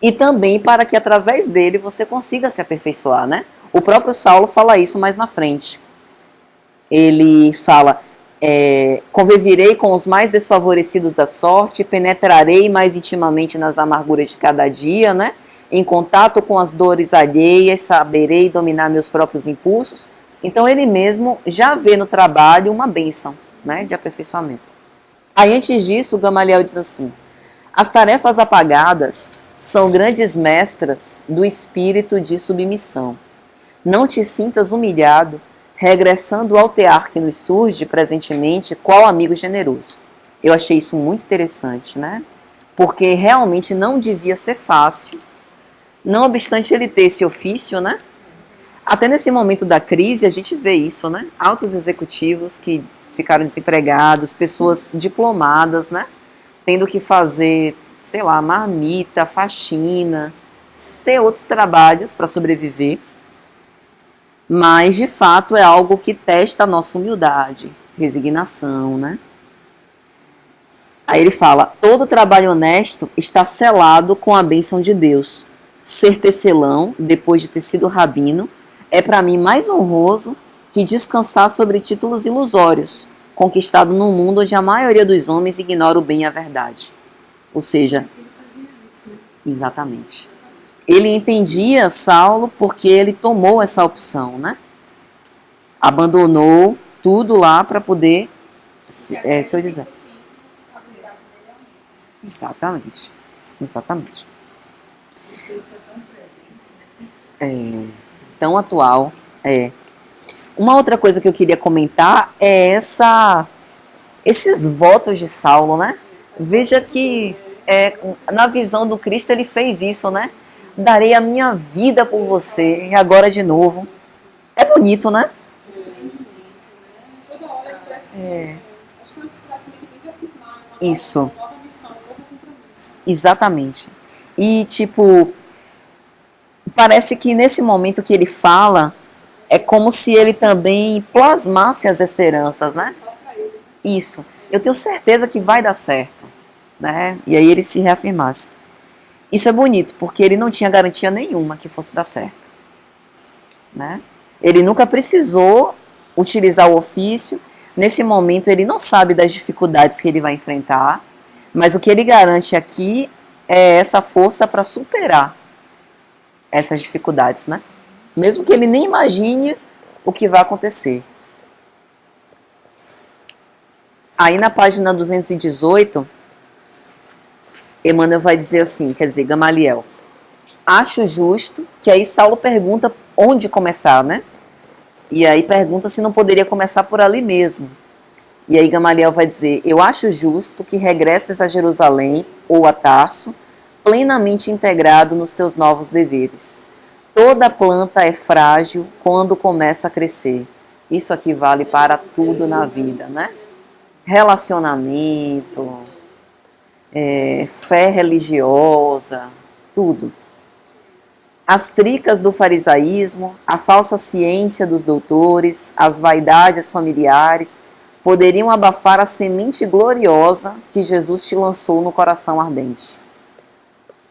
e também para que através dele você consiga se aperfeiçoar, né? O próprio Saulo fala isso mais na frente. Ele fala, conviverei com os mais desfavorecidos da sorte, penetrarei mais intimamente nas amarguras de cada dia, né? Em contato com as dores alheias, saberei dominar meus próprios impulsos. Então ele mesmo já vê no trabalho uma bênção, né, de aperfeiçoamento. Aí antes disso, Gamaliel diz assim: as tarefas apagadas são grandes mestras do espírito de submissão. Não te sintas humilhado, regressando ao tear que nos surge presentemente, qual amigo generoso. Eu achei isso muito interessante, né? Porque realmente não devia ser fácil. Não obstante ele ter esse ofício, né? Até nesse momento da crise a gente vê isso, né? Altos executivos que ficaram desempregados, pessoas diplomadas, né? Tendo que fazer, sei lá, marmita, faxina, ter outros trabalhos para sobreviver. Mas, de fato, é algo que testa a nossa humildade, resignação, né? Aí ele fala, todo trabalho honesto está selado com a bênção de Deus. Ser tecelão, depois de ter sido rabino, é para mim mais honroso que descansar sobre títulos ilusórios, conquistado num mundo onde a maioria dos homens ignora o bem e a verdade. Ou seja, exatamente. Ele entendia Saulo porque ele tomou essa opção, né? Abandonou tudo lá para poder, se eu dizer. Exatamente. Exatamente. Tão atual. Uma outra coisa que eu queria comentar é esses votos de Saulo, né? Veja que na visão do Cristo ele fez isso, né? Darei a minha vida por você, e agora de novo. É bonito, né? Toda hora ele parece que acho que é uma necessidade também de afirmar Isso. uma nova missão, um novo compromisso. Exatamente. E, tipo, parece que nesse momento que ele fala, é como se ele também plasmasse as esperanças, né? Isso. Eu tenho certeza que vai dar certo, né? E aí ele se reafirmasse. Isso é bonito, porque ele não tinha garantia nenhuma que fosse dar certo, né? Ele nunca precisou utilizar o ofício. Nesse momento ele não sabe das dificuldades que ele vai enfrentar, mas o que ele garante aqui é essa força para superar essas dificuldades, né? Mesmo que ele nem imagine o que vai acontecer. Aí na página 218, Emmanuel vai dizer assim, quer dizer, Gamaliel, acho justo, que aí Saulo pergunta onde começar, né? E aí pergunta se não poderia começar por ali mesmo. E aí Gamaliel vai dizer, eu acho justo que regresses a Jerusalém ou a Tarso, plenamente integrado nos teus novos deveres. Toda planta é frágil quando começa a crescer. Isso aqui vale para tudo na vida, né? Relacionamento, fé religiosa, tudo. As tricas do farisaísmo, a falsa ciência dos doutores, as vaidades familiares, poderiam abafar a semente gloriosa que Jesus te lançou no coração ardente.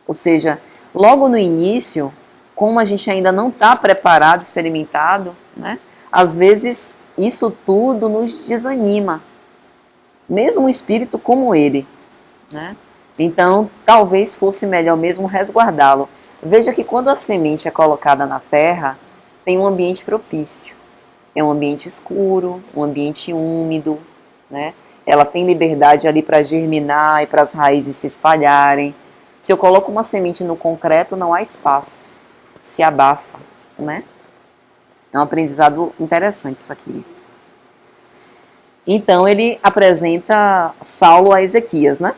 Ou seja, logo no início, como a gente ainda não está preparado, experimentado, né? Às vezes isso tudo nos desanima. Mesmo um espírito como ele, né? Então, talvez fosse melhor mesmo resguardá-lo. Veja que quando a semente é colocada na terra, tem um ambiente propício. É um ambiente escuro, um ambiente úmido, né? Ela tem liberdade ali para germinar e para as raízes se espalharem. Se eu coloco uma semente no concreto, não há espaço, se abafa, né? É um aprendizado interessante isso aqui. Então ele apresenta Saulo a Ezequias, né?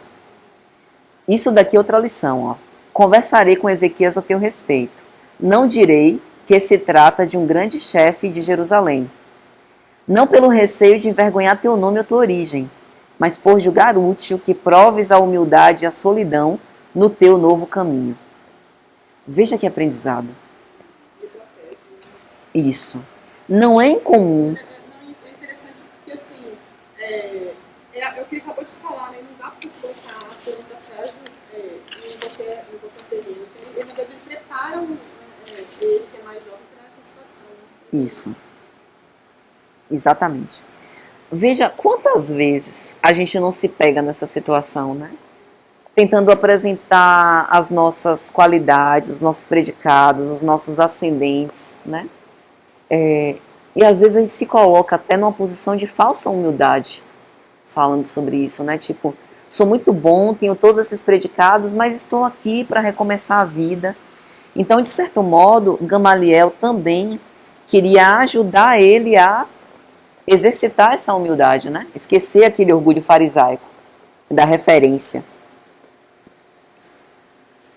Isso daqui é outra lição, ó. Conversarei com Ezequias a teu respeito. Não direi que se trata de um grande chefe de Jerusalém. Não pelo receio de envergonhar teu nome ou tua origem, mas por julgar útil que proves a humildade e a solidão no teu novo caminho. Veja que aprendizado. Isso. Não é incomum. Não, isso é interessante porque, assim, é o que ele acabou de falar, né? Não dá para você colocar a planta frágil em qualquer terreno. Ele, na verdade, ele prepara ele, que é mais jovem, para essa situação. Né? Isso. Exatamente. Veja quantas vezes a gente não se pega nessa situação, né? Tentando apresentar as nossas qualidades, os nossos predicados, os nossos ascendentes, né? E às vezes a gente se coloca até numa posição de falsa humildade, falando sobre isso, né? Tipo, sou muito bom, tenho todos esses predicados, mas estou aqui para recomeçar a vida. Então, de certo modo, Gamaliel também queria ajudar ele a exercitar essa humildade, né? Esquecer aquele orgulho farisaico, da referência.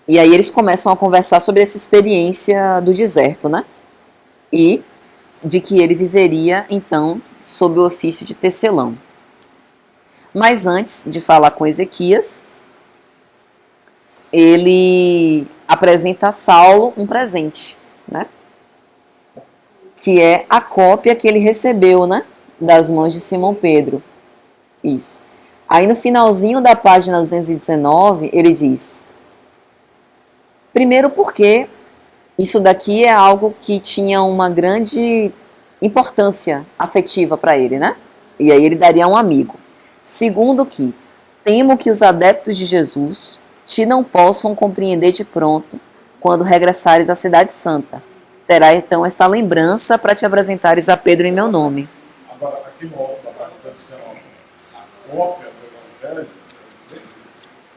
E aí eles começam a conversar sobre essa experiência do deserto, né? E de que ele viveria, então, sob o ofício de tecelão. Mas antes de falar com Ezequias, ele apresenta a Saulo um presente, né? Que é a cópia que ele recebeu, né? Das mãos de Simão Pedro. Isso. Aí no finalzinho da página 219, ele diz: primeiro porque isso daqui é algo que tinha uma grande importância afetiva para ele, né? E aí ele daria a um amigo. Segundo que temo que os adeptos de Jesus te não possam compreender de pronto quando regressares à Cidade Santa. Terá então essa lembrança para te apresentares a Pedro em meu nome. Agora, aqui mostra a cópia do Evangelho,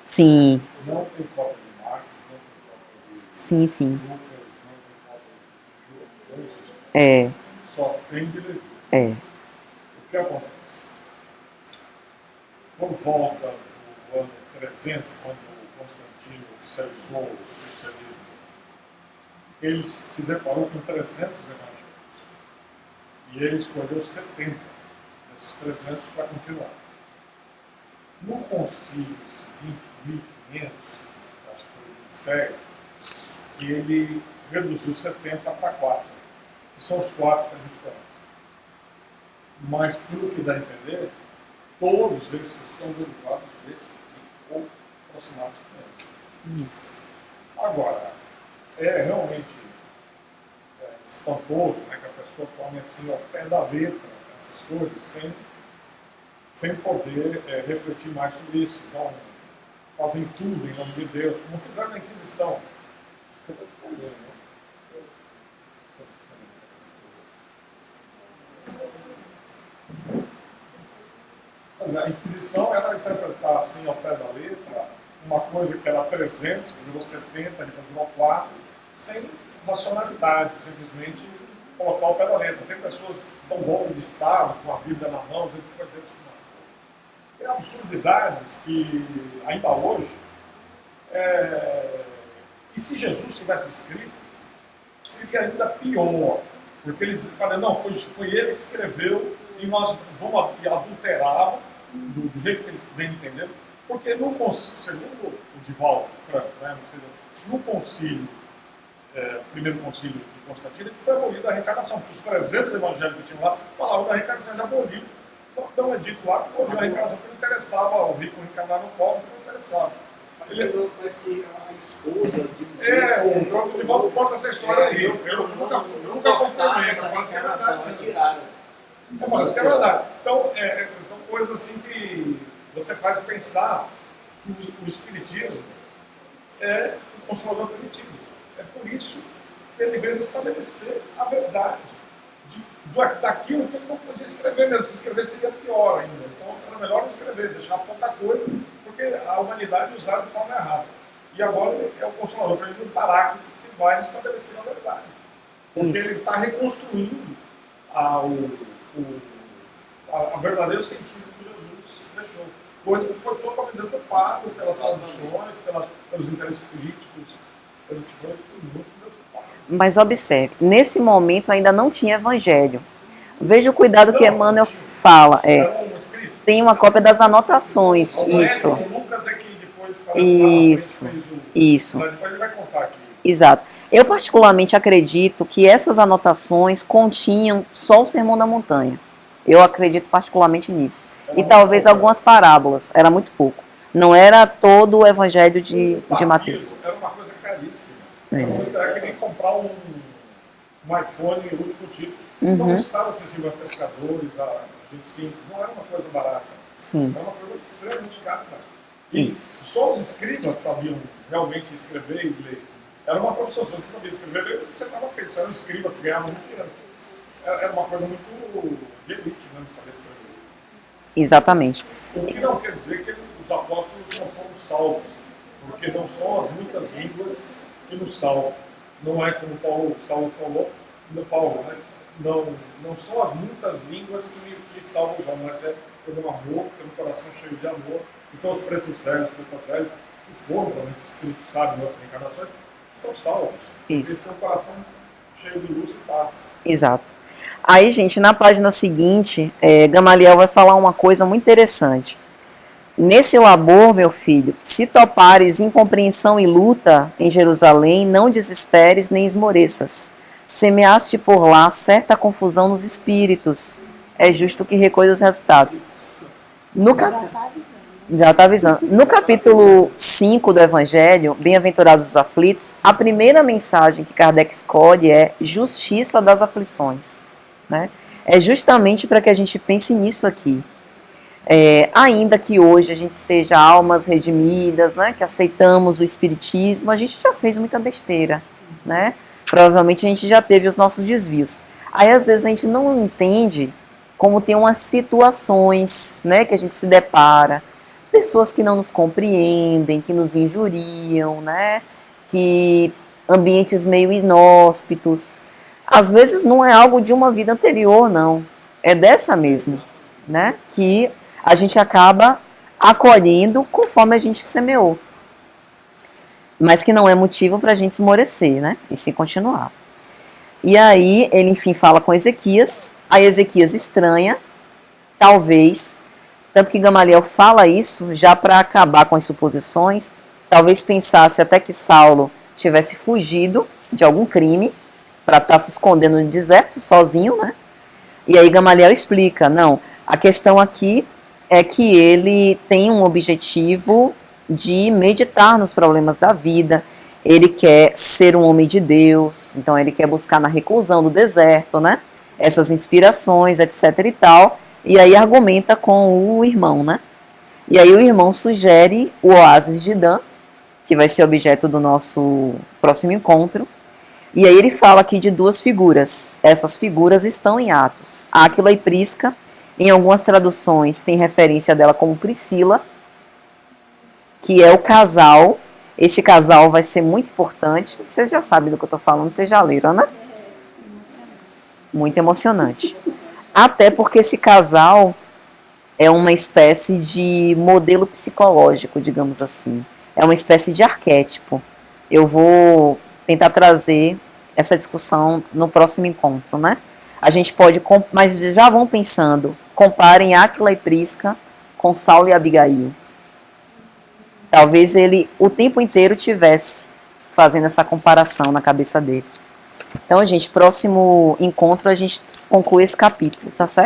Sim, não tem cópia de Marcos, não tem cópia de sim, sim. Lucas, não tem cópia de João, É, só tem de Levi. é. O que acontece? Por volta do ano 300, quando Constantino oficializou o cristianismo, ele se deparou com 300 evangelhos. E ele escolheu 70 desses 300 para continuar. No concílio seguinte, 1500, acho que foi em série, ele reduziu 70 para 4, que são os 4 que a gente conhece. Mas, pelo que dá a entender, todos esses são derivados desse ou aproximados com eles. Isso. Agora, é realmente espantoso, né, que a pessoa tome assim ao pé da letra essas coisas sem poder refletir mais sobre isso. Então, fazem tudo em nome de Deus, como fizeram na Inquisição. A Inquisição era interpretar assim ao pé da letra uma coisa que era 300, virou 70, depois virou 4, sem racionalidade, simplesmente colocar o pé da letra. Tem pessoas que dão golpe de Estado com a Bíblia na mão, dizendo que foi Deus que mandou. Tem absurdidades que ainda hoje, e se Jesus tivesse escrito, seria ainda pior, porque eles falam, não, foi ele que escreveu e nós vamos adulterar do jeito que eles bem entenderam, porque segundo o Divaldo Franco, né, no concílio, primeiro concílio de Constantino, que foi abolido a reencarnação, porque os 300 evangelhos que tinham lá falavam da reencarnação de abolido. Então é dito lá que aboliu a reencarnação, porque não interessava ao rico reencarnar no pobre, não interessava. Parece que a esposa de o próprio Divaldo conta essa história aí. Eu nunca confirmei, mas parece que é verdade. Parece que é verdade. Então, coisas assim que você faz pensar o Espiritismo é o Consolador Primitivo. É por isso que ele veio estabelecer a verdade daquilo que ele não podia escrever mesmo. Se escrever seria pior ainda. Então era melhor não escrever, deixar pouca coisa, porque a humanidade usava de forma errada. E agora ele é o Consolador Primitivo, o Paráclito, que vai estabelecer a verdade. Porque ele está reconstruindo a verdadeiro sentido que Jesus deixou. Coisa que foi totalmente deturpada pelas traduções, pelos interesses políticos, pelo que foi muito deturpado. Mas observe, nesse momento ainda não tinha evangelho. Veja o cuidado que Emmanuel fala. Tem uma cópia das anotações. Isso. Lucas é que depois fala Isso. Depois ele vai contar aqui. Exato. Eu particularmente acredito que essas anotações continham só o Sermão da Montanha. Eu acredito particularmente nisso. E talvez algumas parábolas. Era muito pouco. Não era todo o evangelho de Mateus. Era uma coisa caríssima. Era que nem comprar um iPhone último tipo. Não estava acessível a pescadores, a gente simples. Não era uma coisa barata. Sim. Era uma coisa extremamente cara. E só os escribas sabiam realmente escrever e ler. Era uma profissão. Se você sabia escrever e ler, você estava feito. Você era um escriba, você ganhava muito dinheiro. Era uma coisa muito de elite, né, de saber escrever. Exatamente. O que não quer dizer que os apóstolos não foram salvos, porque não são as muitas línguas que nos salvam. Não é como Saulo falou, Paulo, né? Não são as muitas línguas que salvam os homens, mas é pelo amor, pelo coração cheio de amor. Então os pretos velhos, que foram realmente os espíritos sábios em outras encarnações, são salvos. Eles têm um coração cheio de luz e paz. Exato. Aí, gente, na página seguinte, Gamaliel vai falar uma coisa muito interessante. Nesse labor, meu filho, se topares incompreensão e luta em Jerusalém, não desesperes nem esmoreças. Semeaste por lá certa confusão nos espíritos. É justo que recolha os resultados. Já está avisando. No capítulo 5 do Evangelho, Bem-aventurados os aflitos, a primeira mensagem que Kardec escolhe é justiça das aflições. Né? É justamente para que a gente pense nisso aqui. Ainda que hoje a gente seja almas redimidas, né, que aceitamos o Espiritismo, a gente já fez muita besteira. Né? Provavelmente a gente já teve os nossos desvios. Aí às vezes a gente não entende como tem umas situações, né, que a gente se depara, pessoas que não nos compreendem, que nos injuriam, né, que ambientes meio inóspitos. Às vezes não é algo de uma vida anterior, não. É dessa mesmo, né? Que a gente acaba acolhendo conforme a gente semeou. Mas que não é motivo para a gente esmorecer, né? E sim continuar. E aí, ele enfim fala com Ezequias. Aí Ezequias estranha, talvez, tanto que Gamaliel fala isso já para acabar com as suposições, talvez pensasse até que Saulo tivesse fugido de algum crime, para estar se escondendo no deserto, sozinho, né? E aí Gamaliel explica, não, a questão aqui é que ele tem um objetivo de meditar nos problemas da vida, ele quer ser um homem de Deus, então ele quer buscar na reclusão do deserto, né? Essas inspirações, etc e tal, e aí argumenta com o irmão, né? E aí o irmão sugere o oásis de Dan, que vai ser objeto do nosso próximo encontro. E aí ele fala aqui de duas figuras. Essas figuras estão em Atos. Áquila e Prisca, em algumas traduções tem referência dela como Priscila, que é o casal. Esse casal vai ser muito importante. Vocês já sabem do que eu estou falando, vocês já leram, né? Muito emocionante. Até porque esse casal é uma espécie de modelo psicológico, digamos assim. É uma espécie de arquétipo. Eu vou tentar trazer essa discussão no próximo encontro, né? A gente pode, mas já vão pensando, comparem Áquila e Prisca com Saulo e Abigail. Talvez ele o tempo inteiro tivesse fazendo essa comparação na cabeça dele. Então, gente, próximo encontro a gente conclui esse capítulo, tá certo?